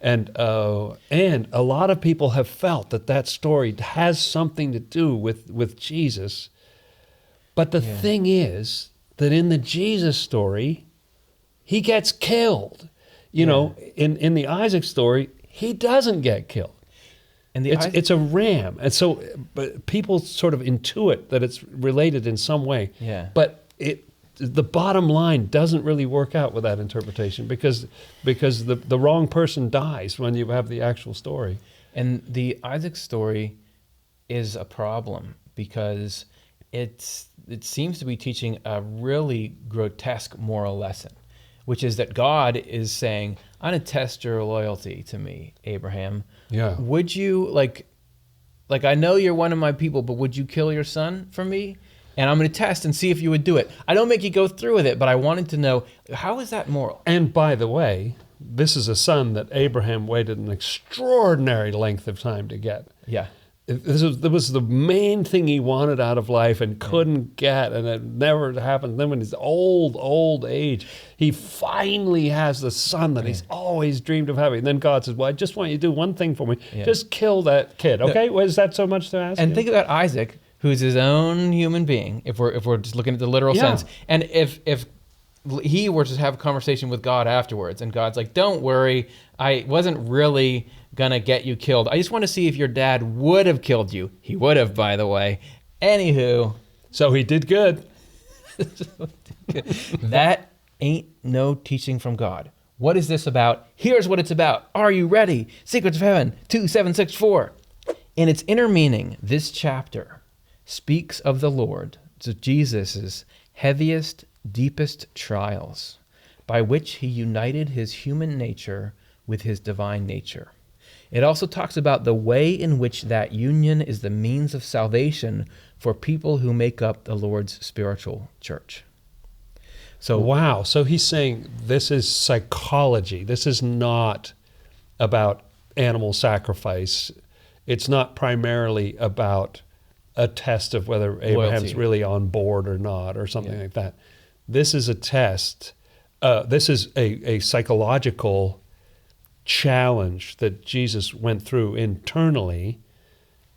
And a lot of people have felt that story has something to do with Jesus. But the thing is that in the Jesus story, he gets killed. In the Isaac story, he doesn't get killed. And it's a ram. And so but people sort of intuit that it's related in some way. Yeah. But the bottom line doesn't really work out with that interpretation because the wrong person dies when you have the actual story. And the Isaac story is a problem because it seems to be teaching a really grotesque moral lesson, which is that God is saying, I'm going to test your loyalty to me, Abraham. Yeah. Would you, like I know you're one of my people, but would you kill your son for me? And I'm going to test and see if you would do it. I don't make you go through with it, but I wanted to know, how is that moral? And by the way, this is a son that Abraham waited an extraordinary length of time to get. Yeah. This was the main thing he wanted out of life and couldn't get, and it never happened. Then when his old age, he finally has the son that he's always dreamed of having. And then God says, well, I just want you to do one thing for me. Yeah. Just kill that kid, okay? Well, is that so much to ask? And think about Isaac, who's his own human being, if we're just looking at the literal sense. And if he were to have a conversation with God afterwards, and God's like, don't worry, I wasn't really gonna get you killed. I just want to see if your dad would have killed you. He would have, by the way. Anywho. So he did good. That ain't no teaching from God. What is this about? Here's what it's about. Are you ready? Secrets of Heaven 2764. In its inner meaning, this chapter speaks of the Lord, so Jesus' heaviest, deepest trials, by which he united his human nature with his divine nature. It also talks about the way in which that union is the means of salvation for people who make up the Lord's spiritual church. So wow. So he's saying this is psychology. This is not about animal sacrifice. It's not primarily about a test of whether Abraham's Loyalty. really on board or not, or something like that. This is a test. This is a psychological challenge that Jesus went through internally.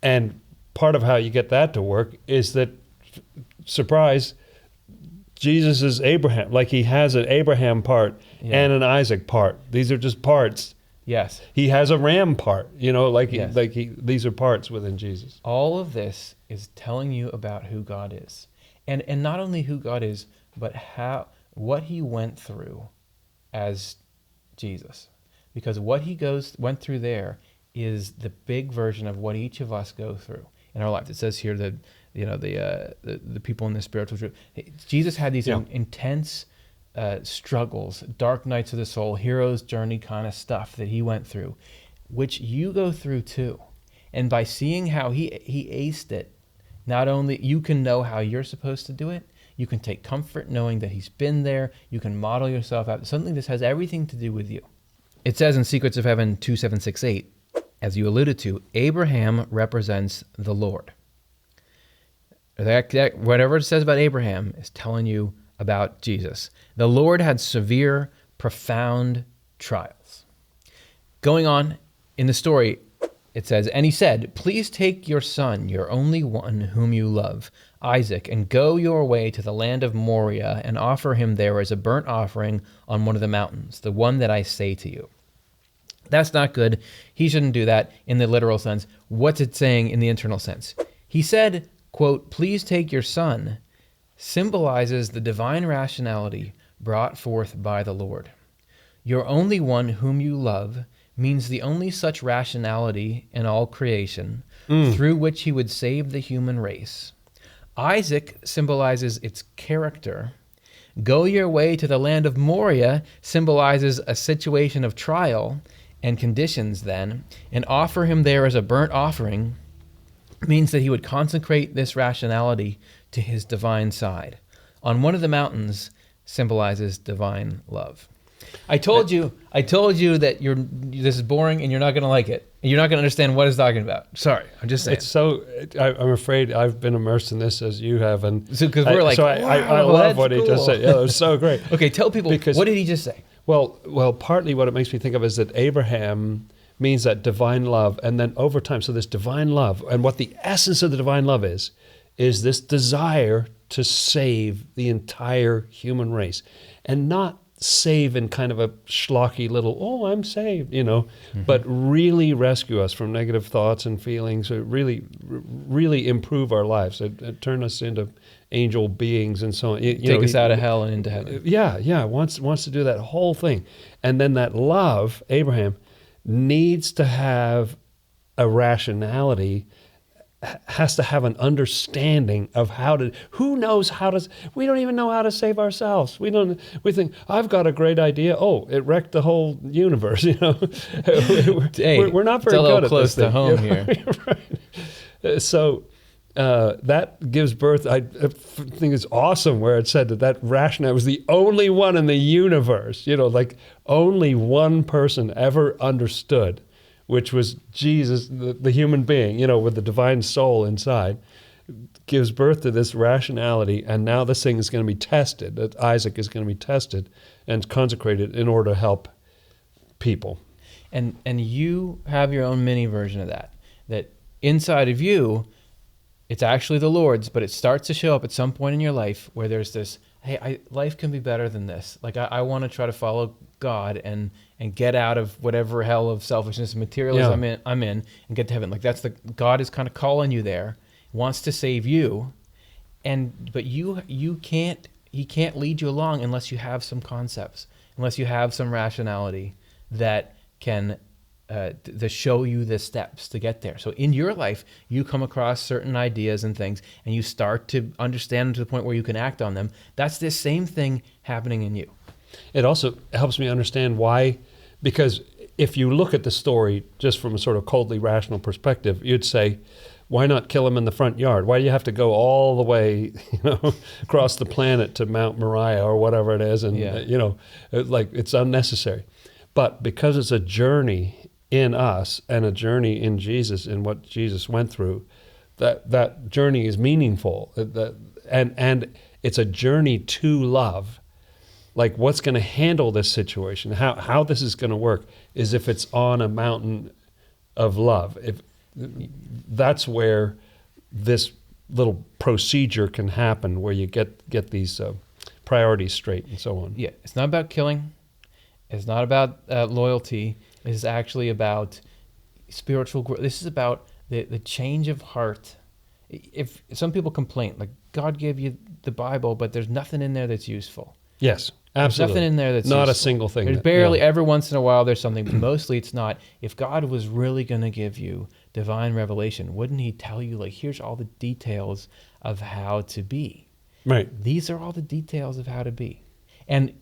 And part of how you get that to work is that, surprise, Jesus is Abraham. Like, he has an Abraham part and an Isaac part. These are just parts. yes, He has a ram part, like Yes. these are parts within Jesus. all of this is telling you about who God is. And not only who God is, but what he went through as Jesus. Because what he went through there is the big version of what each of us go through in our life. It says here that the people in the spiritual truth. Jesus had these intense struggles, dark nights of the soul, hero's journey kind of stuff that he went through, which you go through too. And by seeing how he aced it, not only you can know how you're supposed to do it, you can take comfort knowing that he's been there. You can model yourself out. Something this has everything to do with you. It says in Secrets of Heaven 2768, as you alluded to, Abraham represents the Lord. That whatever it says about Abraham is telling you about Jesus. The Lord had severe, profound trials. Going on in the story, it says, and he said, please take your son, your only one whom you love, Isaac, and go your way to the land of Moriah and offer him there as a burnt offering on one of the mountains, the one that I say to you. That's not good. He shouldn't do that in the literal sense. What's it saying in the internal sense? He said, quote, please take your son, symbolizes the divine rationality brought forth by the Lord. Your only one whom you love means the only such rationality in all creation through which he would save the human race. Isaac symbolizes its character. Go your way to the land of Moriah symbolizes a situation of trial and conditions then, and offer him there as a burnt offering means that he would consecrate this rationality to his divine side. On one of the mountains symbolizes divine love. I told you that this is boring and you're not going to like it. And you're not going to understand what it's talking about. Sorry, I'm just saying. I'm afraid I've been immersed in this as you have, and so because we're like, I love what he just said. Yeah, it was so great. Okay, tell people, what did he just say? Well, partly what it makes me think of is that Abraham means that divine love, and then over time, so this divine love, and what the essence of the divine love is this desire to save the entire human race, and not save in kind of a schlocky little, I'm saved, but really rescue us from negative thoughts and feelings, really, really improve our lives, turn us into angel beings and so on. Take us out of hell and into heaven. Yeah, wants to do that whole thing. And then that love, Abraham, needs to have a rationality, has to have an understanding of who knows we don't even know how to save ourselves. We think, I've got a great idea. Oh, it wrecked the whole universe, Hey, we're not very good at close this to home here. Right. So that gives birth, I think it's awesome where it said that rationale was the only one in the universe, like only one person ever understood, which was Jesus, the human being, with the divine soul inside, gives birth to this rationality, and now this thing is going to be tested, that Isaac is going to be tested and consecrated in order to help people. And you have your own mini version of that inside of you, it's actually the Lord's, but it starts to show up at some point in your life where there's this, hey, life can be better than this. Like, I want to try to follow God and get out of whatever hell of selfishness and materialism I'm in and get to heaven. Like, God is kind of calling you there, wants to save you, but he can't lead you along unless you have some concepts, unless you have some rationality that can to show you the steps to get there. So in your life, you come across certain ideas and things, and you start to understand them to the point where you can act on them. That's the same thing happening in you. It also helps me understand why, because if you look at the story just from a sort of coldly rational perspective, you'd say, Why not kill him in the front yard? Why do you have to go all the way, across the planet to Mount Moriah or whatever it is? And, it's unnecessary. But because it's a journey in us and a journey in Jesus and what Jesus went through, that journey is meaningful. And it's a journey to love. Like, what's going to handle this situation, how this is going to work, is if it's on a mountain of love. If that's where this little procedure can happen, where you get these priorities straight and so on. Yeah, it's not about killing. It's not about loyalty. It's actually about spiritual growth. This is about the change of heart. If some people complain, like, God gave you the Bible, but there's nothing in there that's useful. Yes, absolutely. There's nothing in there that's not useful. a single thing. There's barely, every once in a while there's something, but mostly it's not. If God was really going to give you divine revelation, wouldn't he tell you, like, here's all the details of how to be? Right. These are all the details of how to be. And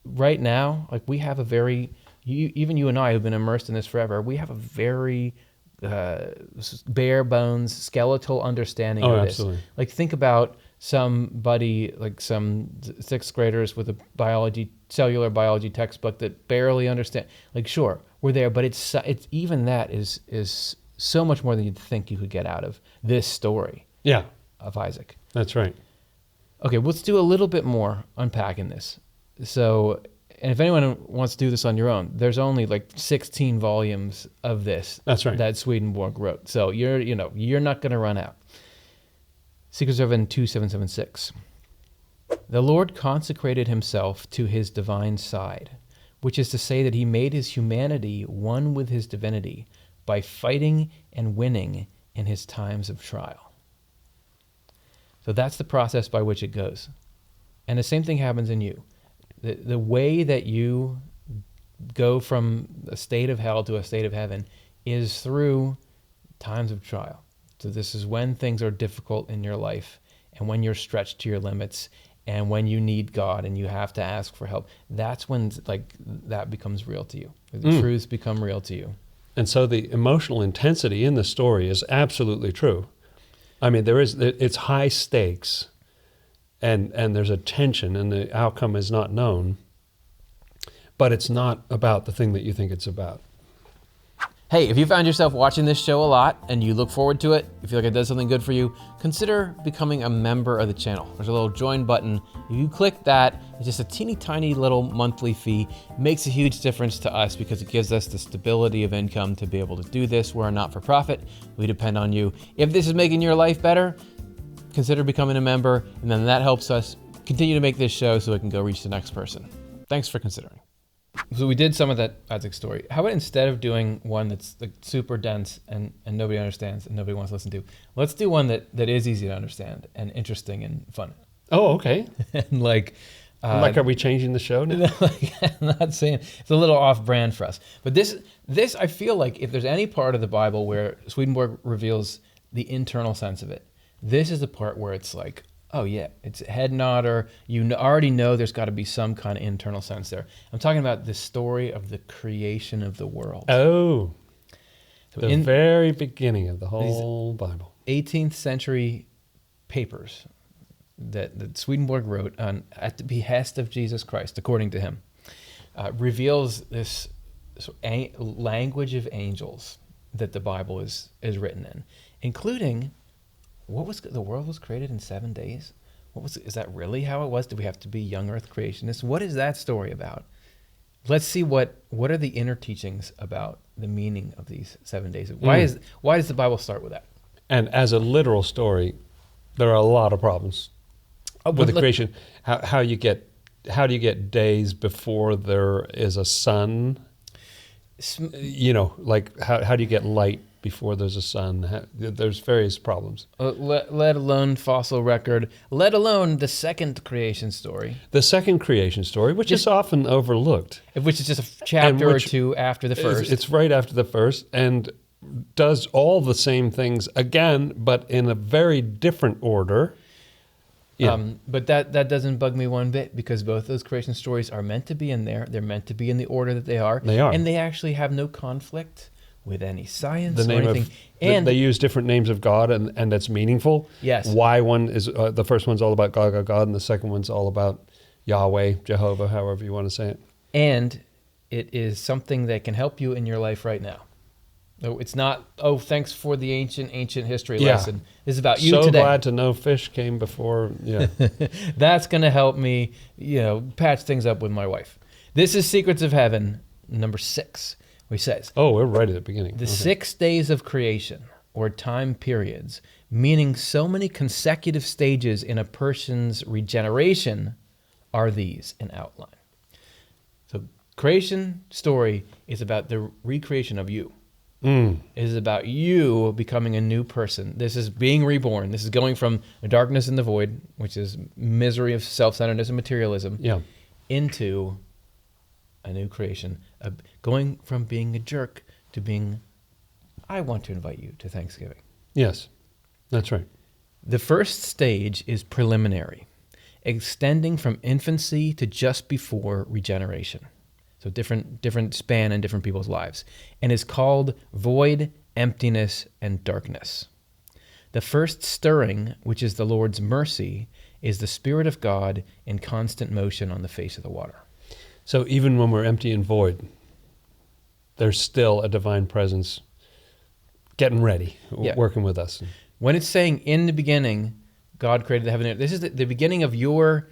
right now, like, we have a very, even you and I who've been immersed in this forever, we have a very bare bones, skeletal understanding of this. Absolutely. Like, think about somebody, like some sixth graders with a cellular biology textbook that barely understand. Like, sure, we're there, but it's even that is so much more than you'd think you could get out of this story. Yeah, of Isaac. That's right. Okay, let's do a little bit more unpacking this. So, and if anyone wants to do this on your own, there's only like 16 volumes of this. That's right. That Swedenborg wrote. So you're not going to run out. Secrets of Heaven 2776. The Lord consecrated himself to his divine side, which is to say that he made his humanity one with his divinity by fighting and winning in his times of trial. So that's the process by which it goes. And the same thing happens in you. The way that you go from a state of hell to a state of heaven is through times of trial. So this is when things are difficult in your life and when you're stretched to your limits and when you need God and you have to ask for help. That's when, like, that becomes real to you. The truths become real to you. And so the emotional intensity in the story is absolutely true. I mean, it's high stakes and there's a tension and the outcome is not known, but it's not about the thing that you think it's about. Hey, if you found yourself watching this show a lot and you look forward to it, you feel like it does something good for you, consider becoming a member of the channel. There's a little join button. If you click that, it's just a teeny tiny little monthly fee. It makes a huge difference to us because it gives us the stability of income to be able to do this. We're a not-for-profit. We depend on you. If this is making your life better, consider becoming a member, and then that helps us continue to make this show so it can go reach the next person. Thanks for considering. So we did some of that Isaac story. How about instead of doing one that's like super dense and nobody understands and nobody wants to listen to, let's do one that is easy to understand and interesting and fun. Oh, okay. And are we changing the show now? I'm not saying it's a little off-brand for us, but this I feel like if there's any part of the Bible where Swedenborg reveals the internal sense of it, this is the part where it's like, oh yeah, it's a head nodder. You already know there's got to be some kind of internal sense there. I'm talking about the story of the creation of the world. Oh, so the very beginning of the whole Bible. 18th century papers that Swedenborg wrote at the behest of Jesus Christ, according to him, reveals this language of angels that the Bible is written in, including the world was created in 7 days. Is that really how it was? Do we have to be young earth creationists? What is that story about? Let's see what are the inner teachings about the meaning of these 7 days. Why does the Bible start with that? And as a literal story, there are a lot of problems with the creation. How do you get days before there is a sun? Like how do you get light before there's a sun? There's various problems. Let alone fossil record, let alone the second creation story. The second creation story, which is often overlooked. Which is just a chapter or two after the first. It's right after the first and does all the same things again, but in a very different order. Yeah. But that doesn't bug me one bit because both those creation stories are meant to be in there. They're meant to be in the order that they are. They are. And they actually have no conflict with any science The or name anything. of And they use different names of God, and that's meaningful. yes, Why one is the first one's all about God, and the second one's all about Yahweh, Jehovah, however you want to say it. and it is something that can help you in your life right now. No, it's not, oh, thanks for the ancient history lesson. This is about you so today. glad to know fish came before. Yeah. That's going to help me, patch things up with my wife. This is Secrets of Heaven, number 6, which says, Oh, we're right at the beginning. the Okay. 6 days of creation, or time periods, meaning so many consecutive stages in a person's regeneration, are these in outline. So creation story is about the recreation of you. It is about you becoming a new person. This is being reborn. This is going from the darkness and the void, which is misery of self-centeredness and materialism, Yeah. into a new creation. Going from being a jerk to being, I want to invite you to Thanksgiving. Yes, that's right. The first stage is preliminary, extending from infancy to just before regeneration. So different span in different people's lives, and is called void, emptiness, and darkness. The first stirring, which is the Lord's mercy, is the Spirit of God in constant motion on the face of the water. So even when we're empty and void, there's still a divine presence getting ready, Yeah. working with us. When it's saying in the beginning, God created the heaven and earth, this is the beginning of your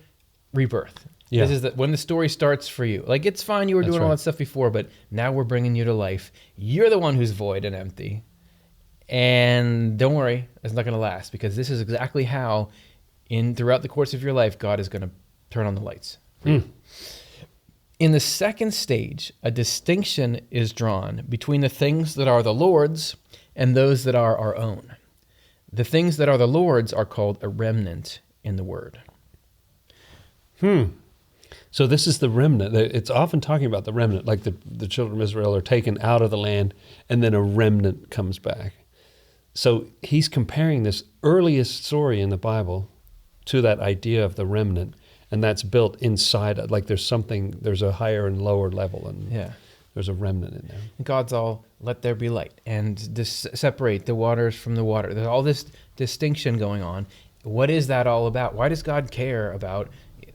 rebirth. Yeah. This is when the story starts for you. Like, it's fine, you were That's doing all right. that stuff before, but now we're bringing you to life. You're the one who's void and empty. And don't worry, it's not going to last, because this is exactly how, throughout the course of your life, God is going to turn on the lights for you. In the second stage, a distinction is drawn between the things that are the Lord's and those that are our own. The things that are the Lord's are called a remnant in the Word. So this is the remnant. It's often talking about the remnant, like the children of Israel are taken out of the land, and then a remnant comes back. So he's comparing this earliest story in the Bible to that idea of the remnant, and that's built inside. Like there's a higher and lower level, and Yeah. there's a remnant in there. God's all, let there be light, and separate the waters from the water. There's all this distinction going on. What is that all about? Why does God care about,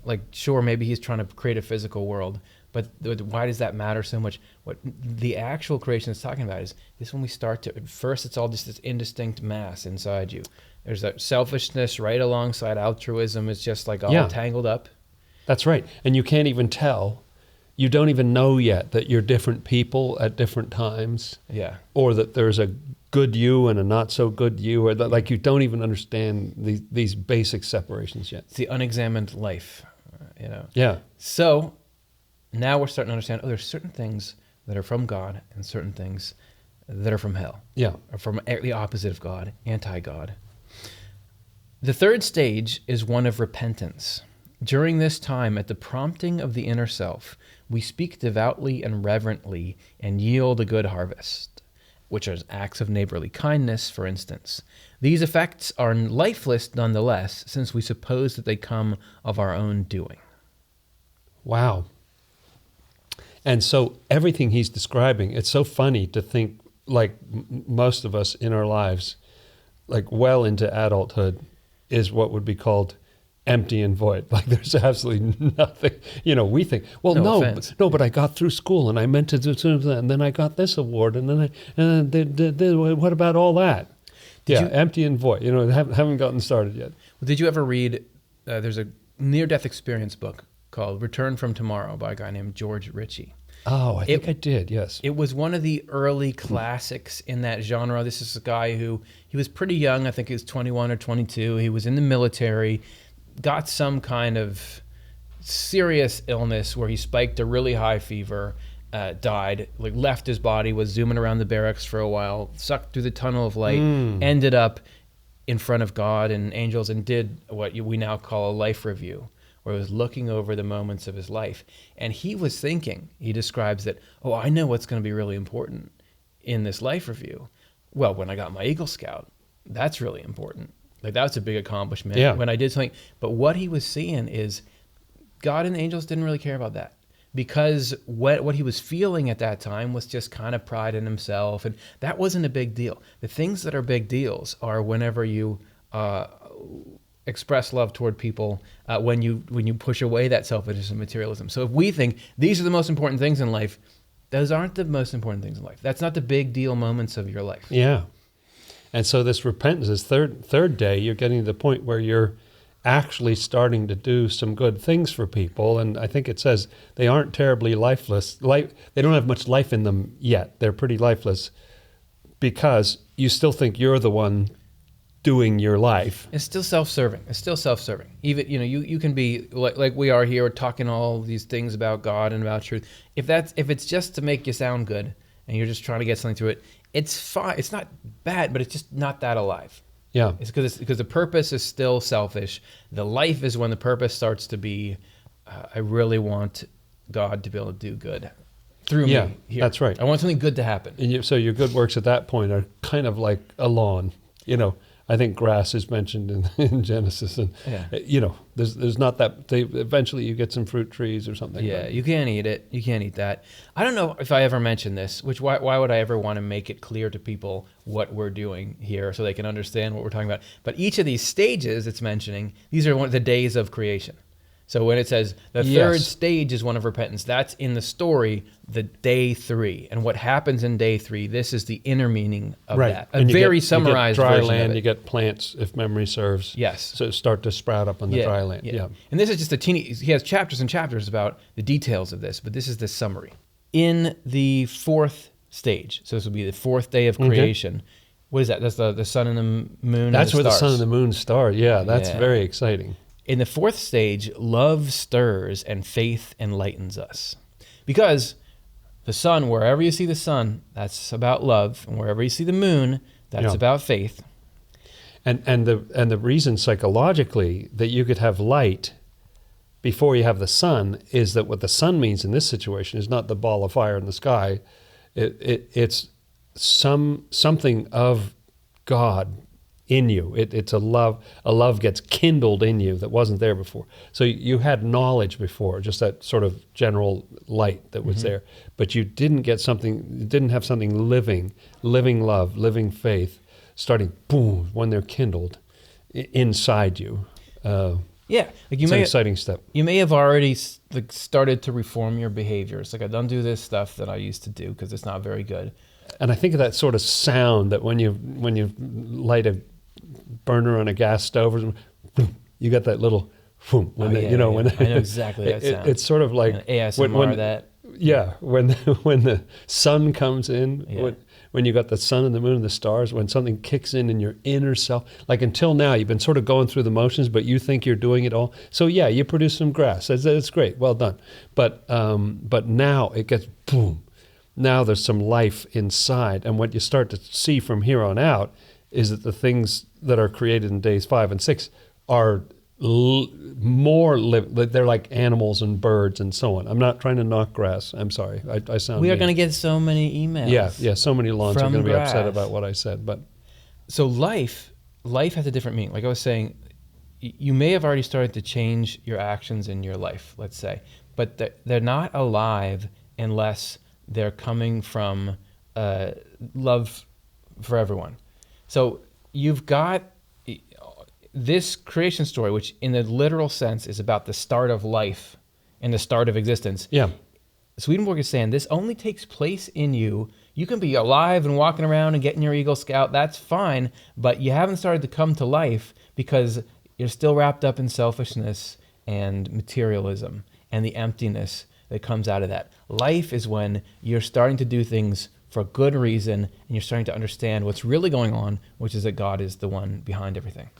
like, sure, maybe he's trying to create a physical world, but why does that matter so much? What the actual creation is talking about is this: when we start to, at first it's all just this indistinct mass inside you. There's that selfishness right alongside altruism. It's just like all tangled up. That's right. And you can't even tell. You don't even know yet that you're different people at different times. Yeah. Or that there's a good you and a not so good you, or that, like, you don't even understand these basic separations yet. It's the unexamined life, Yeah. So now we're starting to understand, there's certain things that are from God and certain things that are from hell. Yeah. Or from the opposite of God, anti-God. The third stage is one of repentance. During this time, at the prompting of the inner self, we speak devoutly and reverently and yield a good harvest, which are acts of neighborly kindness, for instance. These effects are lifeless nonetheless, since we suppose that they come of our own doing. Wow. And so everything he's describing, it's so funny to think, like most of us in our lives, like well into adulthood, is what would be called empty and void. Like there's absolutely nothing. We think, well, no, but I got through school and I meant to do something, and then I got this award, and then what about all that? Empty and void. Haven't gotten started yet. Well, did you ever read? There's a near-death experience book called "Return from Tomorrow" by a guy named George Ritchie. Oh, I think I did. Yes, it was one of the early classics in that genre. This is a guy who he was pretty young. I think he was 21 or 22. He was in the military. Got some kind of serious illness where he spiked a really high fever, died, like left his body, was zooming around the barracks for a while, sucked through the tunnel of light, ended up in front of God and angels, and did what we now call a life review, where he was looking over the moments of his life. And he was thinking, he describes that, I know what's going to be really important in this life review. Well, when I got my Eagle Scout, that's really important. Like, that was a big accomplishment when I did something. But what he was seeing is God and the angels didn't really care about that. because what he was feeling at that time was just kind of pride in himself, and that wasn't a big deal. The things that are big deals are whenever you express love toward people, when you push away that selfishness and materialism. So if we think these are the most important things in life, those aren't the most important things in life. That's not the big deal moments of your life. Yeah. And so this repentance, this third day, you're getting to the point where you're actually starting to do some good things for people. And I think it says they aren't terribly lifeless. They don't have much life in them yet. They're pretty lifeless because you still think you're the one doing your life. It's still self-serving. Even, you can be like we are here talking all these things about God and about truth. If it's just to make you sound good and you're just trying to get something through it, it's fine. It's not bad, but it's just not that alive. Yeah. It's because the purpose is still selfish. The life is when the purpose starts to be, I really want God to be able to do good through me here. That's right. I want something good to happen. And so your good works at that point are kind of like a lawn, I think grass is mentioned in Genesis, and there's not that. Eventually you get some fruit trees or something. Yeah, you can't eat it. You can't eat that. I don't know if I ever mentioned this. Why would I ever want to make it clear to people what we're doing here so they can understand what we're talking about? But each of these stages it's mentioning, these are one of the days of creation. So when it says the third stage is one of repentance, that's in the story, the day 3. And what happens in day 3, this is the inner meaning of that. A very summarized version. You get dry version land, of it. you get plants, if memory serves. Yes. So start to sprout up on the dry land. Yeah. And this is just he has chapters and chapters about the details of this, but this is the summary. In the 4th stage, so this will be the 4th day of creation. What is that? That's the sun and the moon. That's and where the the stars. sun and the moon start. Yeah, that's very exciting. In the 4th stage, love stirs and faith enlightens us. Because the sun, wherever you see the sun, that's about love. And wherever you see the moon, that's about faith. And the reason psychologically that you could have light before you have the sun is that what the sun means in this situation is not the ball of fire in the sky. It's something of God in you. It's a love gets kindled in you that wasn't there before. So you had knowledge before, just that sort of general light that was there, but you didn't have something living love, living faith, starting boom when they're kindled inside you. It's an exciting step. You may have already started to reform your behaviors. Like, I don't do this stuff that I used to do because it's not very good. And I think of that sort of sound that when you light a burner on a gas stove, you got that little boom. I know exactly that sound. It's sort of like ASMR that. Yeah, when the sun comes in, when you got the sun and the moon and the stars, when something kicks in your inner self. Like until now, you've been sort of going through the motions, but you think you're doing it all. So yeah, you produce some grass. That's great. Well done. But now it gets boom. Now there's some life inside. And what you start to see from here on out is that the things that are created in days 5 and 6 are they're like animals and birds and so on. I'm not trying to knock grass. I'm sorry. I sound We are mean. going to get so many emails. Yeah. So many lawns are from going to be grass. upset about what I said. But so life has a different meaning. Like I was saying, you may have already started to change your actions in your life, let's say, but they're not alive unless they're coming from love for everyone. So you've got this creation story, which in the literal sense is about the start of life and the start of existence. yeah, Swedenborg is saying this only takes place in you. You can be alive and walking around and getting your Eagle Scout. That's fine, but you haven't started to come to life because you're still wrapped up in selfishness and materialism and the emptiness that comes out of that. Life is when you're starting to do things for good reason and you're starting to understand what's really going on, which is that God is the one behind everything.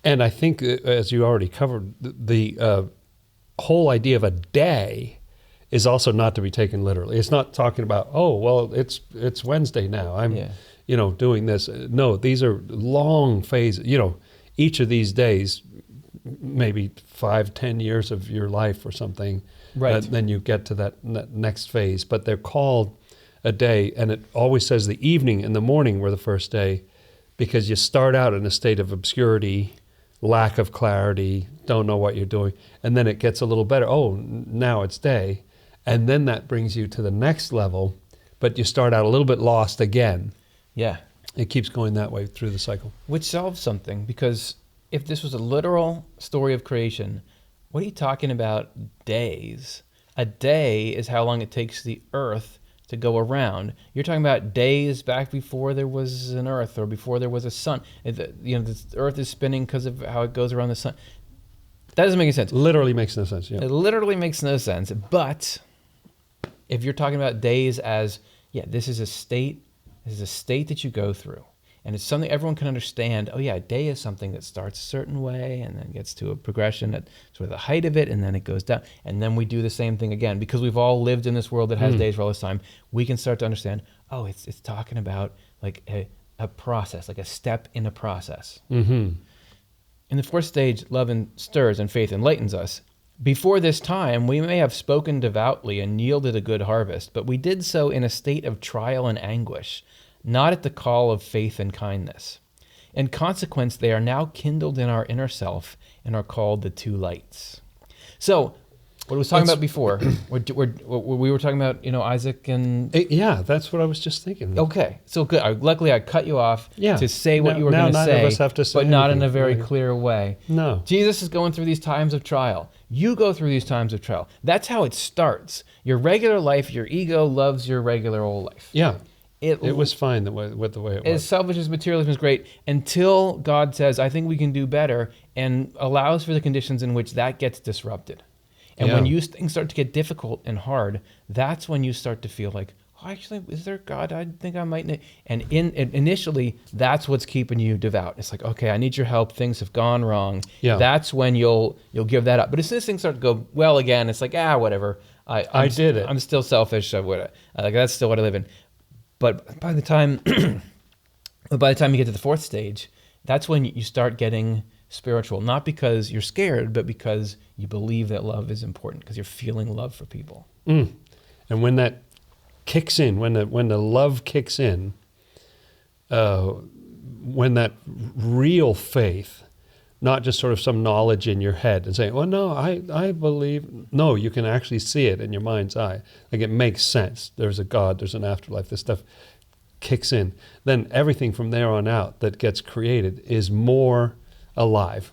and I think as you already covered, the whole idea of a day is also not to be taken literally. It's not talking about, oh, well, it's Wednesday now. I'm doing this. No, these are long phases. Each of these days, maybe 5-10 years of your life or something. Right. Then you get to that next phase. But they're called a day, and it always says the evening and the morning were the first day, because you start out in a state of obscurity, lack of clarity, don't know what you're doing, and then it gets a little better. Oh, now it's day. And then that brings you to the next level, but you start out a little bit lost again. Yeah. It keeps going that way through the cycle. Which solves something, because if this was a literal story of creation, what are you talking about days? A day is how long it takes the earth to go around. You're talking about days back before there was an earth or before there was a sun. The earth is spinning because of how it goes around the sun. That doesn't make any sense. Literally makes no sense. Yeah. It literally makes no sense. But if you're talking about days as, this is a state that you go through. And it's something everyone can understand. Oh yeah, a day is something that starts a certain way and then gets to a progression at sort of the height of it, and then it goes down. And then we do the same thing again. Because we've all lived in this world that has days for all this time, we can start to understand, oh, it's talking about like a process, like a step in a process. Mm-hmm. In the fourth stage, love stirs and faith enlightens us. Before this time, we may have spoken devoutly and yielded a good harvest, but we did so in a state of trial and anguish, not at the call of faith and kindness. In consequence, they are now kindled in our inner self and are called the two lights. So, what I was talking about before, we were talking about, Isaac and... Yeah, that's what I was just thinking. Okay, so good. Luckily, I cut you off to say what you were going to say, neither of us have to say but not in anything. a very clear way. No. Jesus is going through these times of trial. You go through these times of trial. That's how it starts. Your regular life, your ego loves your regular old life. Yeah. It was fine the way it was. As selfish as materialism is great, until God says, I think we can do better, and allows for the conditions in which that gets disrupted. And when things start to get difficult and hard, that's when you start to feel like, oh, actually, is there God? I think I might need. And initially, that's what's keeping you devout. It's like, okay, I need your help. Things have gone wrong. Yeah. That's when you'll give that up. But as soon as things start to go well again, it's like, whatever. I did it. I'm still selfish. That's still what I live in. But by the time you get to the fourth stage, that's when you start getting spiritual. Not because you're scared, but because you believe that love is important, because you're feeling love for people. And when that kicks in, when the love kicks in, when that real faith, not just sort of some knowledge in your head and saying, well, no, I believe. No, you can actually see it in your mind's eye. Like it makes sense. There's a God, there's an afterlife, this stuff kicks in. Then everything from there on out that gets created is more alive.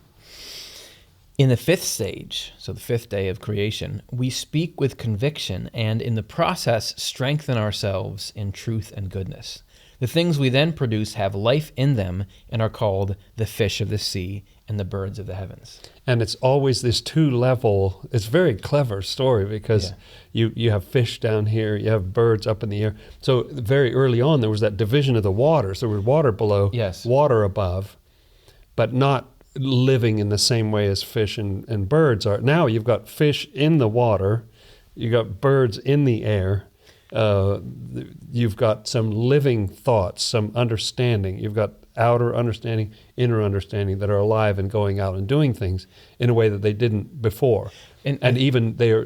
In the fifth stage, so the fifth day of creation, we speak with conviction and in the process strengthen ourselves in truth and goodness. The things we then produce have life in them and are called the fish of the sea and the birds of the heavens. And it's always this two-level, it's a very clever story because you have fish down here, you have birds up in the air. So very early on there was that division of the waters. There was water below, water above, but not living in the same way as fish and birds are. Now you've got fish in the water, you've got birds in the air, you've got some living thoughts, some understanding. You've got outer understanding, inner understanding that are alive and going out and doing things in a way that they didn't before. And even they're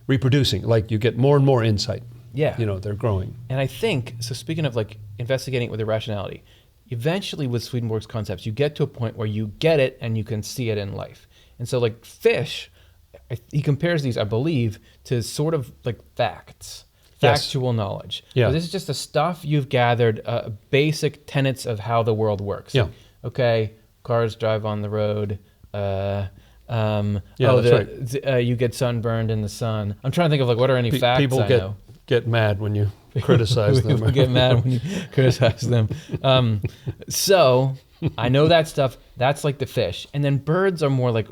reproducing. Like you get more and more insight. Yeah. They're growing. And I think, so speaking of like investigating it with irrationality, eventually with Swedenborg's concepts, you get to a point where you get it and you can see it in life. And so like fish, he compares these, I believe, to sort of like facts, factual knowledge. Yeah. So this is just the stuff you've gathered, basic tenets of how the world works. Yeah. Okay, cars drive on the road. You get sunburned in the sun. I'm trying to think of like what are any facts people I know. Get mad when you criticize them. People get mad when you criticize them. So I know that stuff. That's like the fish. And then birds are more like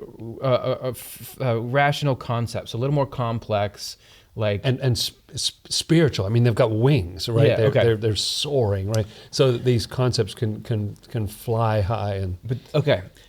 rational concepts, a little more complex. Like and spiritual. I mean, they've got wings, right? Yeah, they're soaring, right? So that these concepts can fly high.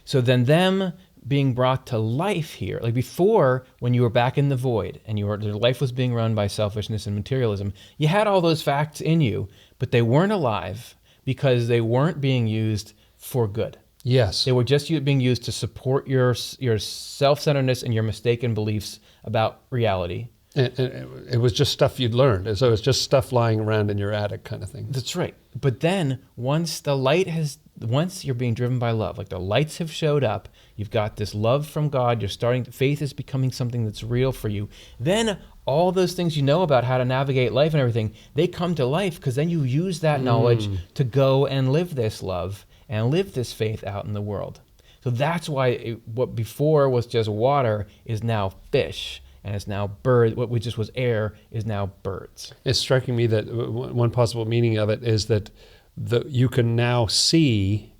So then them being brought to life here, like before when you were back in the void and your life was being run by selfishness and materialism, you had all those facts in you, but they weren't alive because they weren't being used for good. Yes. They were just being used to support your self-centeredness and your mistaken beliefs about reality. It was just stuff you'd learned. So it's just stuff lying around in your attic kind of thing. That's right. But then once you're being driven by love, like the lights have showed up, you've got this love from God, faith is becoming something that's real for you, then all those things you know about how to navigate life and everything, they come to life because then you use that knowledge to go and live this love and live this faith out in the world. So that's why what before was just water is now fish, and it's now bird. What just was air is now birds. It's striking me that one possible meaning of it is that you can now see,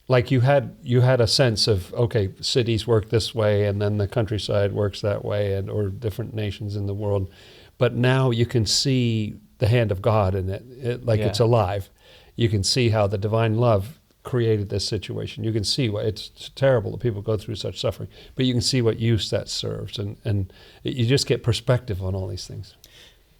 like you had a sense of, okay, cities work this way, and then the countryside works that way, or different nations in the world. But now you can see the hand of God in it, it's alive. You can see how the divine love created this situation. You can see why it's terrible that people go through such suffering, but you can see what use that serves, and you just get perspective on all these things.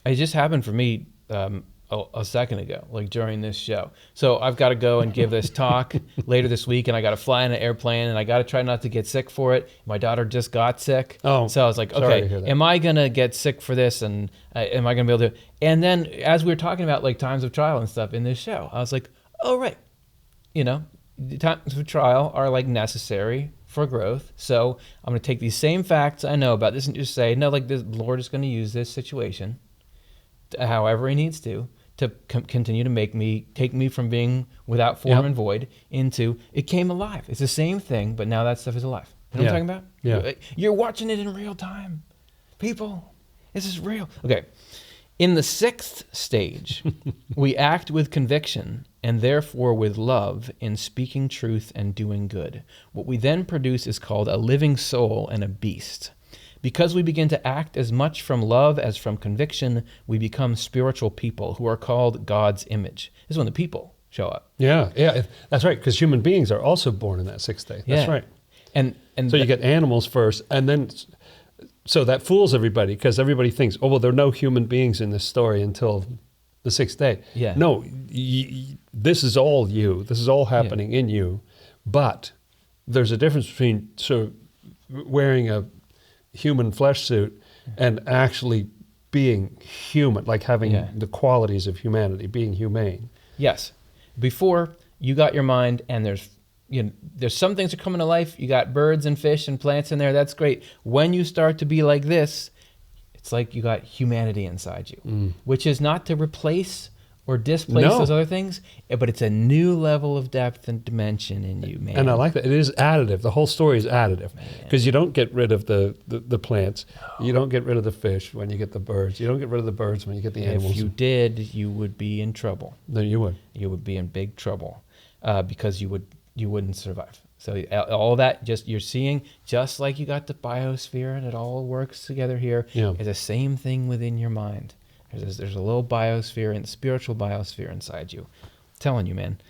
It just happened for me a second ago, like during this show. So I've got to go and give this talk later this week, and I got to fly in an airplane, and I got to try not to get sick for it. My daughter just got sick. Oh, so I was like, okay, am I going to get sick for this? And am I going to be able to? And then as we were talking about like times of trial and stuff in this show, I was like, oh, right. The times of trial are like necessary for growth. So I'm going to take these same facts I know about this and just say, no, like the Lord is going to use this situation however he needs to continue to take me from being without form and void into it came alive. It's the same thing, but now that stuff is alive. You know what I'm talking about? Yeah. You're watching it in real time. People, this is real. Okay. In the sixth stage, we act with conviction and therefore with love in speaking truth and doing good. What we then produce is called a living soul and a beast. Because we begin to act as much from love as from conviction, we become spiritual people who are called God's image. This is when the people show up. Yeah, that's right, because human beings are also born in that sixth day. That's right. And so you get animals first, and then... So that fools everybody, because everybody thinks, oh, well, there are no human beings in this story until the sixth day. Yeah. No, this is all you. This is all happening in you. But there's a difference between sort of wearing a human flesh suit and actually being human, like having the qualities of humanity, being humane. Yes. Before, you got your mind, and there's some things are coming to life. You got birds and fish and plants in there. That's great. When you start to be like this, it's like you got humanity inside you, which is not to replace or displace those other things, but it's a new level of depth and dimension in you, man. And I like that. It is additive. The whole story is additive, because you don't get rid of the plants. No. You don't get rid of the fish when you get the birds. You don't get rid of the birds when you get the animals. If you did, you would be in trouble. Then you would. You would be in big trouble because you wouldn't survive. So all that you're seeing, just like you got the biosphere and it all works together here, is the same thing within your mind. There's a little biosphere and spiritual biosphere inside you. I'm telling you, man.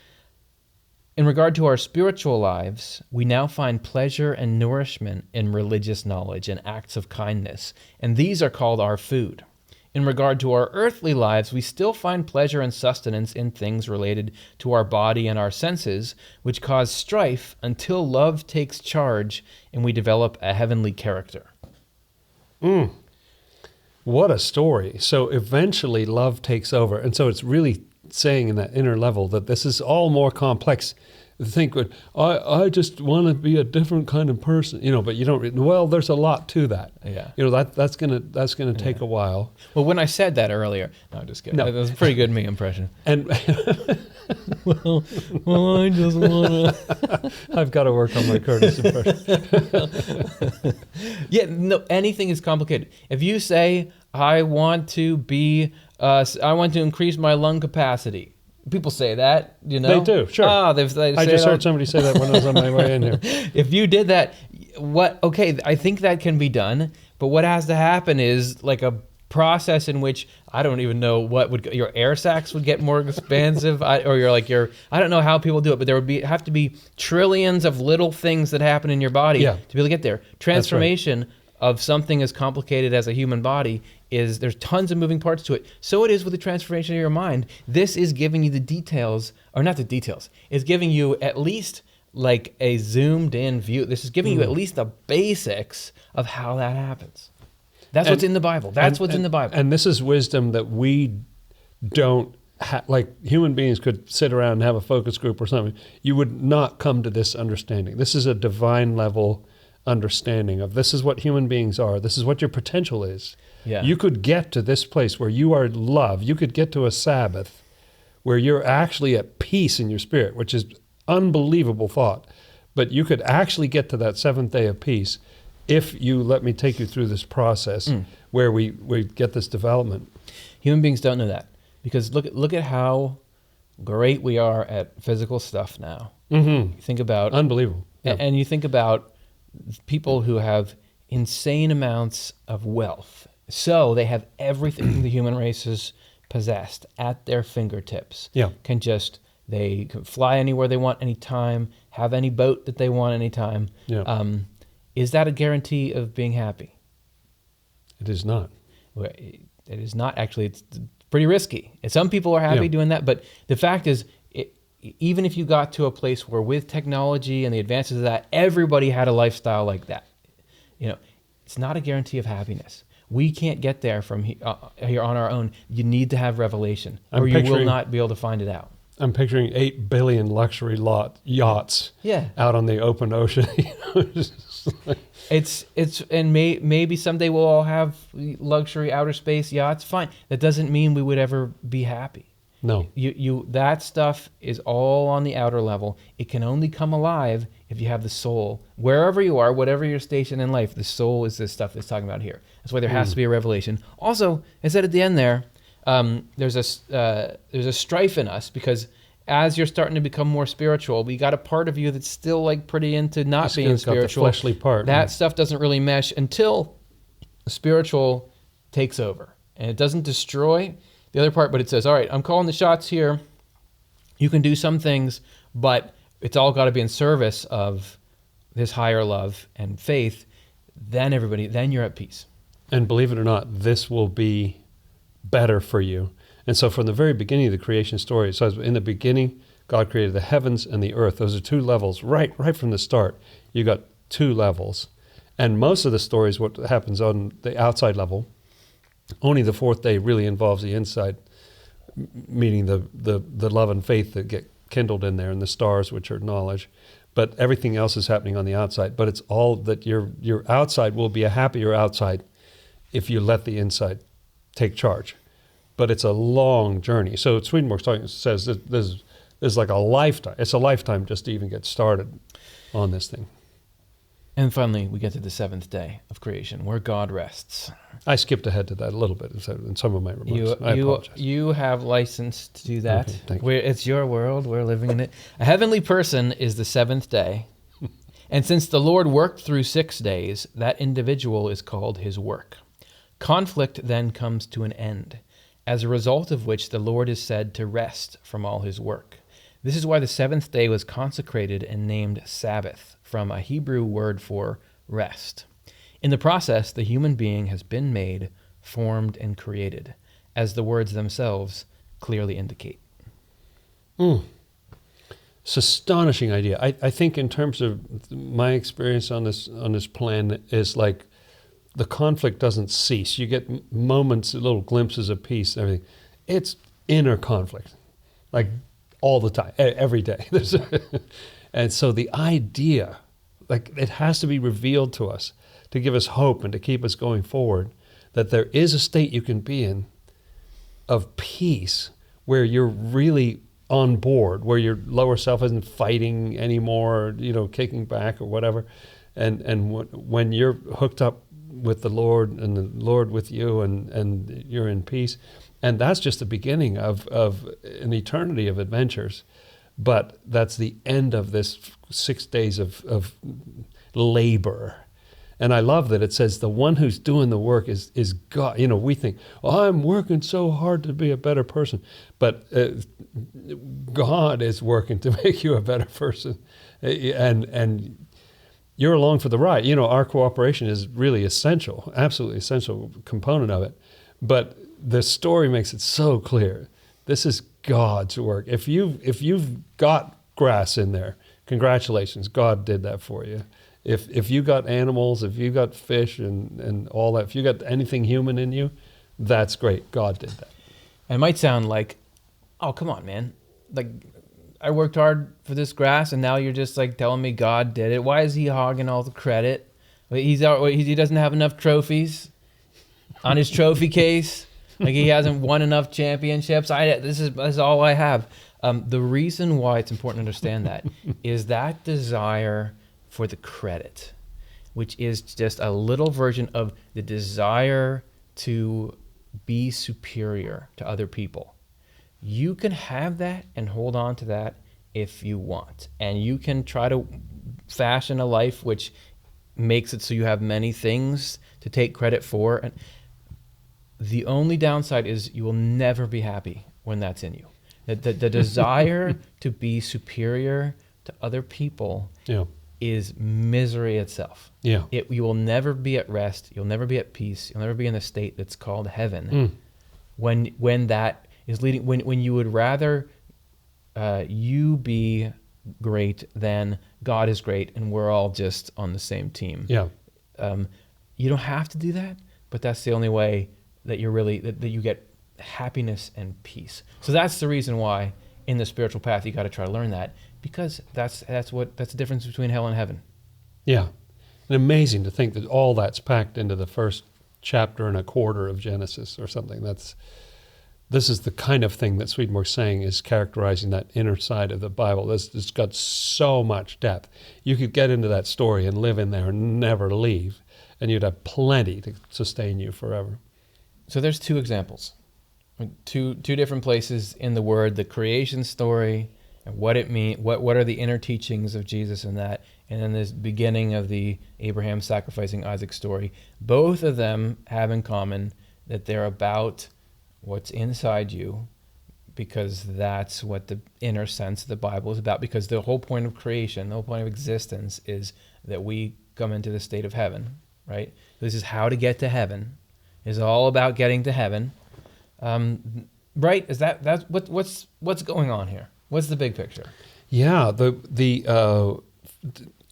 In regard to our spiritual lives, we now find pleasure and nourishment in religious knowledge and acts of kindness, and these are called our food. In regard to our earthly lives, we still find pleasure and sustenance in things related to our body and our senses, which cause strife until love takes charge and we develop a heavenly character. What a story. So eventually love takes over. And so it's really saying in that inner level that this is all more complex. Think, I just want to be a different kind of person, but you don't. Well, there's a lot to that. Yeah. That's gonna take a while. Well, when I said that earlier, no, I'm just kidding. No. That was a pretty good me impression. And well, I just want to. I've got to work on my Curtis impression. Yeah, no, anything is complicated. If you say, I want to increase my lung capacity. People say that, They do, sure. I just heard somebody say that when I was on my way in here. If you did that, I think that can be done, but what has to happen is like a process in which I don't even know your air sacs would get more expansive, I don't know how people do it, but there would have to be trillions of little things that happen in your body to be able to get there. Transformation of something as complicated as a human body there's tons of moving parts to it. So it is with the transformation of your mind. This is giving you the details, or not the details, it's giving you at least like a zoomed in view. This is giving you at least the basics of how that happens. That's what's in the Bible. That's what's in the Bible. And this is wisdom that we don't like human beings could sit around and have a focus group or something. You would not come to this understanding. This is a divine level understanding of this is what human beings are. This is what your potential is. Yeah. You could get to this place where you are love. You could get to a Sabbath where you're actually at peace in your spirit, which is unbelievable thought. But you could actually get to that seventh day of peace if you let me take you through this process where we get this development. Human beings don't know that, because look at how great we are at physical stuff now. Mm-hmm. You think about Unbelievable. Yeah. and you think about people who have insane amounts of wealth. So they have everything the human race has possessed at their fingertips. Yeah. They can fly anywhere they want anytime, have any boat that they want anytime. Yeah. Is that a guarantee of being happy? It is not. Well, it is not, actually. It's pretty risky. And some people are happy doing that, but the fact is, even if you got to a place where with technology and the advances of that, everybody had a lifestyle like that, it's not a guarantee of happiness. We can't get there from here on our own. You need to have revelation, or you will not be able to find it out. I'm picturing 8 billion luxury yachts out on the open ocean. Maybe someday we'll all have luxury outer space yachts. Fine. That doesn't mean we would ever be happy. No. That stuff is all on the outer level. It can only come alive if you have the soul. Wherever you are, whatever your station in life, the soul is this stuff that's talking about here. That's why there has to be a revelation. Also, I said at the end there, there's a strife in us, because as you're starting to become more spiritual, we got a part of you that's still like pretty into not being spiritual. Got the fleshly part. That stuff doesn't really mesh until spiritual takes over, and it doesn't destroy the other part, but it says, all right, I'm calling the shots here. You can do some things, but it's all got to be in service of this higher love and faith. Then you're at peace. And believe it or not, this will be better for you. And so from the very beginning of the creation story, it says in the beginning, God created the heavens and the earth. Those are two levels. Right from the start, you got two levels. And most of the stories, what happens on the outside level, only the fourth day really involves the inside, meaning the love and faith that get kindled in there, and the stars, which are knowledge. But everything else is happening on the outside. But it's all that your outside will be a happier outside if you let the inside take charge. But it's a long journey. So Swedenborg says that this is like a lifetime. It's a lifetime just to even get started on this thing. And finally, we get to the seventh day of creation, where God rests. I skipped ahead to that a little bit in some of my remarks. I apologize. You have license to do that. Okay, thank you. It's your world. We're living in it. A heavenly person is the seventh day. And since the Lord worked through 6 days, that individual is called his work. Conflict then comes to an end, as a result of which the Lord is said to rest from all his work. This is why the seventh day was consecrated and named Sabbath, from a Hebrew word for rest. In the process, the human being has been made, formed, and created, as the words themselves clearly indicate. It's an astonishing idea. I think in terms of my experience on this plan is like the conflict doesn't cease. You get moments, little glimpses of peace and everything. It's inner conflict, like all the time, every day. And so the idea, like it has to be revealed to us to give us hope and to keep us going forward, that there is a state you can be in of peace where you're really on board, where your lower self isn't fighting anymore, kicking back or whatever. And when you're hooked up with the Lord and the Lord with you and you're in peace. And that's just the beginning of an eternity of adventures. But that's the end of this 6 days of labor. And I love that it says the one who's doing the work is God. We think, I'm working so hard to be a better person. But God is working to make you a better person. And you're along for the ride. Our cooperation is really essential, absolutely essential component of it. But the story makes it so clear. This is God's work. If you've got grass in there, congratulations, God did that for you. If you got animals, if you got fish and all that, if you got anything human in you, that's great. God did that. It might sound like, oh, come on, man. Like, I worked hard for this grass, and now you're just like telling me God did it. Why is he hogging all the credit? He doesn't have enough trophies on his trophy case. Like he hasn't won enough championships. This is all I have. The reason why it's important to understand that is that desire for the credit, which is just a little version of the desire to be superior to other people. You can have that and hold on to that if you want. And you can try to fashion a life which makes it so you have many things to take credit for. And the only downside is you will never be happy when that's in you. The desire to be superior to other people is misery itself. Yeah. You will never be at rest. You'll never be at peace. You'll never be in the state that's called heaven. When that is leading, when you would rather you be great than God is great and we're all just on the same team. Yeah. You don't have to do that, but that's the only way that you're really that you get happiness and peace. So that's the reason why in the spiritual path you got to try to learn that, because that's the difference between hell and heaven. Yeah. And amazing to think that all that's packed into the first chapter and a quarter of Genesis or something. This is the kind of thing that Swedenborg's saying is characterizing that inner side of the Bible. It's got so much depth. You could get into that story and live in there and never leave, and you'd have plenty to sustain you forever. So there's two examples, two different places in the Word: the creation story and what it means. What are the inner teachings of Jesus in that? And then this beginning of the Abraham sacrificing Isaac story. Both of them have in common that they're about what's inside you, because that's what the inner sense of the Bible is about. Because the whole point of creation, the whole point of existence is that we come into the state of heaven, right? This is how to get to heaven. It's all about getting to heaven, right? That's what's going on here? What's the big picture? Yeah,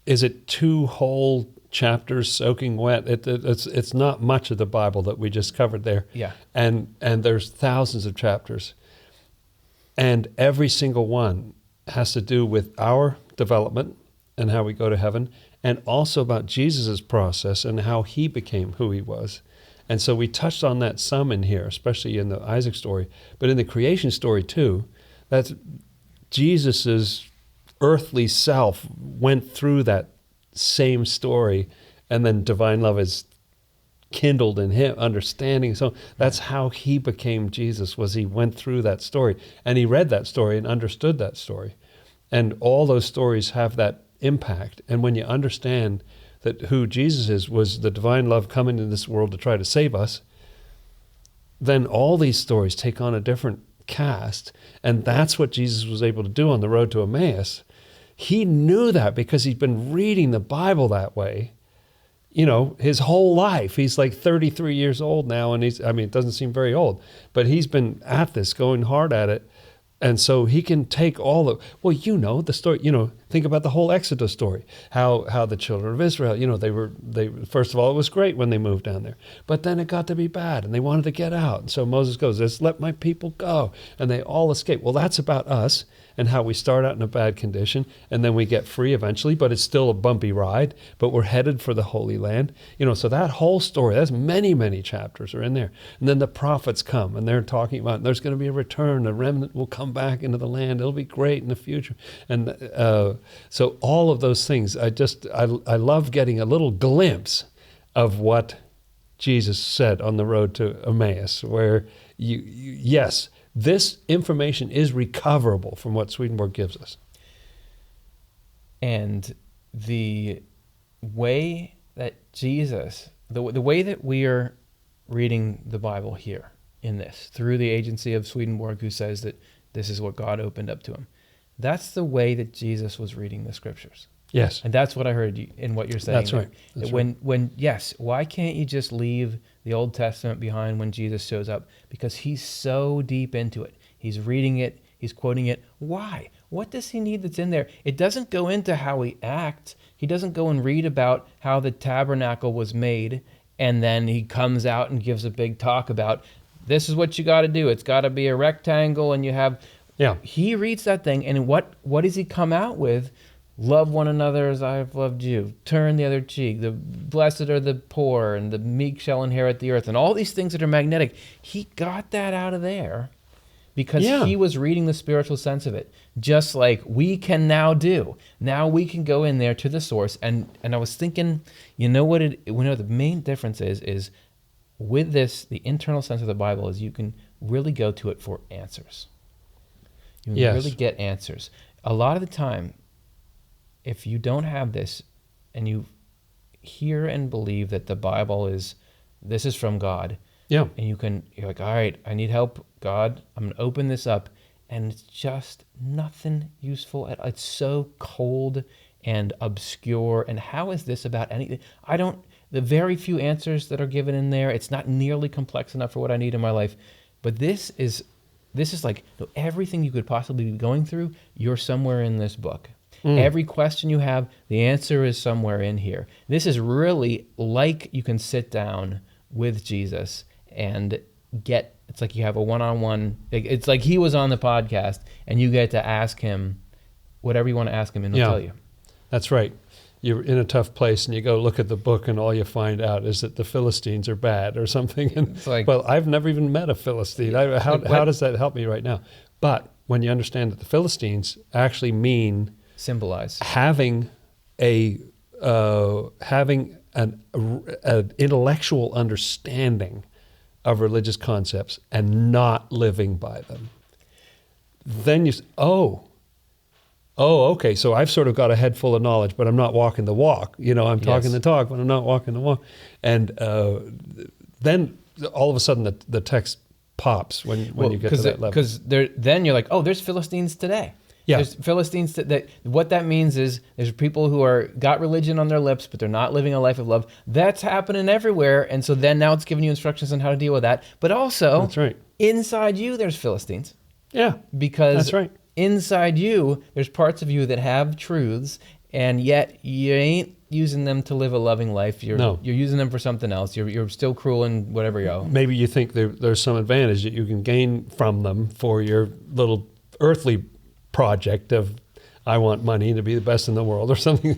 is it 2 whole chapters soaking wet? It's not much of the Bible that we just covered there. Yeah. And there's thousands of chapters. And every single one has to do with our development and how we go to heaven, and also about Jesus' process and how he became who he was. And so we touched on that some in here, especially in the Isaac story, but in the creation story too. That's Jesus's earthly self went through that same story, and then divine love is kindled in him, understanding. So that's how he became Jesus, was he went through that story, and he read that story and understood that story. And all those stories have that impact. And when you understand that who Jesus is was the divine love coming into this world to try to save us, then all these stories take on a different cast. And that's what Jesus was able to do on the road to Emmaus. He knew that because he'd been reading the Bible that way, his whole life. He's like 33 years old now, and it doesn't seem very old, but he's been at this, going hard at it. And so he can take all the story, think about the whole Exodus story, how the children of Israel, they first of all, it was great when they moved down there, but then it got to be bad and they wanted to get out. And so Moses goes, just let my people go. And they all escape. Well, that's about us and how we start out in a bad condition and then we get free eventually, but it's still a bumpy ride, but we're headed for the Holy Land. So that whole story, that's many, many chapters are in there. And then the prophets come and they're talking about there's going to be a return, a remnant will come back into the land. It'll be great in the future. And so all of those things, I love getting a little glimpse of what Jesus said on the road to Emmaus, where yes, this information is recoverable from what Swedenborg gives us. And the way that Jesus, the way that we are reading the Bible here in this, through the agency of Swedenborg, who says that this is what God opened up to him, that's the way that Jesus was reading the scriptures. Yes. And that's what I heard in what you're saying. That's right. That's when yes, why can't you just leave the Old Testament behind when Jesus shows up? Because he's so deep into it. He's reading it. He's quoting it. Why? What does he need that's in there? It doesn't go into how we act. He doesn't go and read about how the tabernacle was made, and then he comes out and gives a big talk about, this is what you got to do. It's got to be a rectangle, and you have... Yeah. He reads that thing, and what does he come out with? love one another as I have loved you, turn the other cheek, the blessed are the poor, and the meek shall inherit the earth, and all these things that are magnetic. He got that out of there because he was reading the spiritual sense of it, just like we can now do. Now we can go in there to the source, and I was thinking, the main difference is with this, the internal sense of the Bible is you can really go to it for answers. You can really get answers. A lot of the time, if you don't have this and you hear and believe that the Bible is from God, and you're like, all right, I need help, God, I'm going to open this up, and it's just nothing useful. It's so cold and obscure, and how is this about anything? The very few answers that are given in there, it's not nearly complex enough for what I need in my life, but this is like everything you could possibly be going through, you're somewhere in this book. Every question you have, the answer is somewhere in here. This is really like you can sit down with Jesus and it's like you have a one-on-one, it's like he was on the podcast and you get to ask him whatever you want to ask him and he'll tell you. That's right. You're in a tough place and you go look at the book and all you find out is that the Philistines are bad or something. And it's like, well, I've never even met a Philistine. How does that help me right now? But when you understand that the Philistines actually symbolize having an intellectual understanding of religious concepts and not living by them, then you say, okay, so I've sort of got a head full of knowledge, but I'm not walking the walk. I'm talking the talk, but I'm not walking the walk. And then all of a sudden the text pops when you get to that level. Because then you're like, there's Philistines today. Yeah. There's Philistines what that means is there's people who got religion on their lips, but they're not living a life of love. That's happening everywhere. And so then now it's giving you instructions on how to deal with that. But also, that's right, inside you, there's Philistines. Yeah. Because that's right. Inside you, there's parts of you that have truths, and yet you ain't using them to live a loving life. You're using them for something else. You're still cruel and whatever you are. Maybe you think there's some advantage that you can gain from them for your little earthly project of, I want money to be the best in the world or something,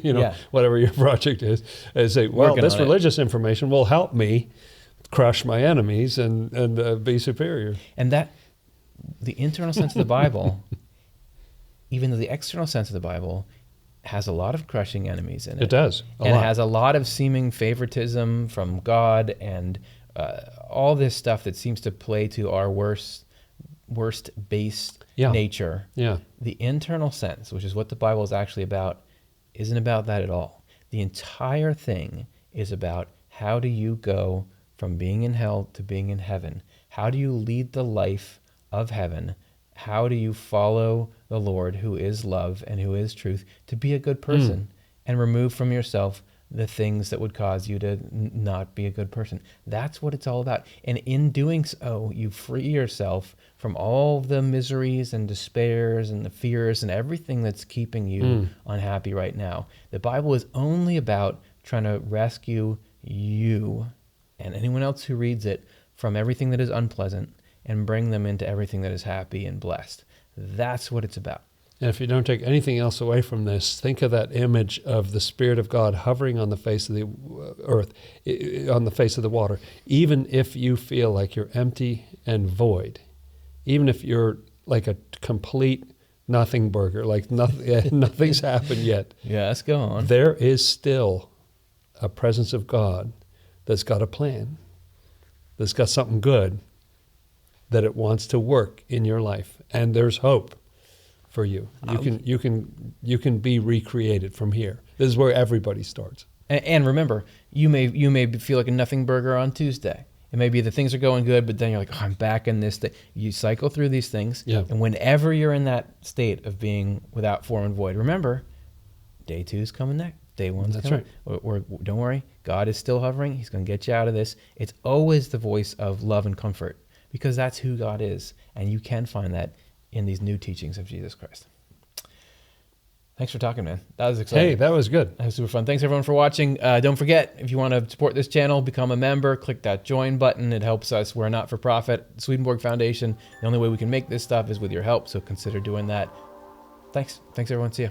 whatever your project is. And say, well, this religious information will help me crush my enemies and be superior. And that, the internal sense of the Bible, even though the external sense of the Bible has a lot of crushing enemies in it. It does. It has a lot of seeming favoritism from God and all this stuff that seems to play to our worst base nature. Yeah. The internal sense, which is what the Bible is actually about, isn't about that at all. The entire thing is about how do you go from being in hell to being in heaven? How do you lead the life of heaven? How do you follow the Lord, who is love and who is truth, to be a good person and remove from yourself the things that would cause you to not be a good person? That's what it's all about. And in doing so, you free yourself from all the miseries and despairs and the fears and everything that's keeping you unhappy right now. The Bible is only about trying to rescue you and anyone else who reads it from everything that is unpleasant and bring them into everything that is happy and blessed. That's what it's about. And if you don't take anything else away from this, think of that image of the Spirit of God hovering on the face of the earth, on the face of the water. Even if you feel like you're empty and void, even if you're like a complete nothing burger, like nothing's happened yet. Yeah, let's go on. There is still a presence of God that's got a plan, that's got something good that it wants to work in your life, and there's hope for you. You can be recreated from here. This is where everybody starts. And remember, you may feel like a nothing burger on Tuesday. It may be that things are going good, but then you're like, I'm back in this. You cycle through these things, and whenever you're in that state of being without form and void, remember, day 2 is coming next. Day 1's coming. Right. Or don't worry, God is still hovering. He's going to get you out of this. It's always the voice of love and comfort, because that's who God is, and you can find that in these new teachings of Jesus Christ. Thanks for talking, man. That was exciting. Hey, that was good. That was super fun. Thanks, everyone, for watching. Don't forget, if you want to support this channel, become a member, click that join button. It helps us. We're a not-for-profit Swedenborg Foundation. The only way we can make this stuff is with your help, so consider doing that. Thanks. Thanks, everyone. See you.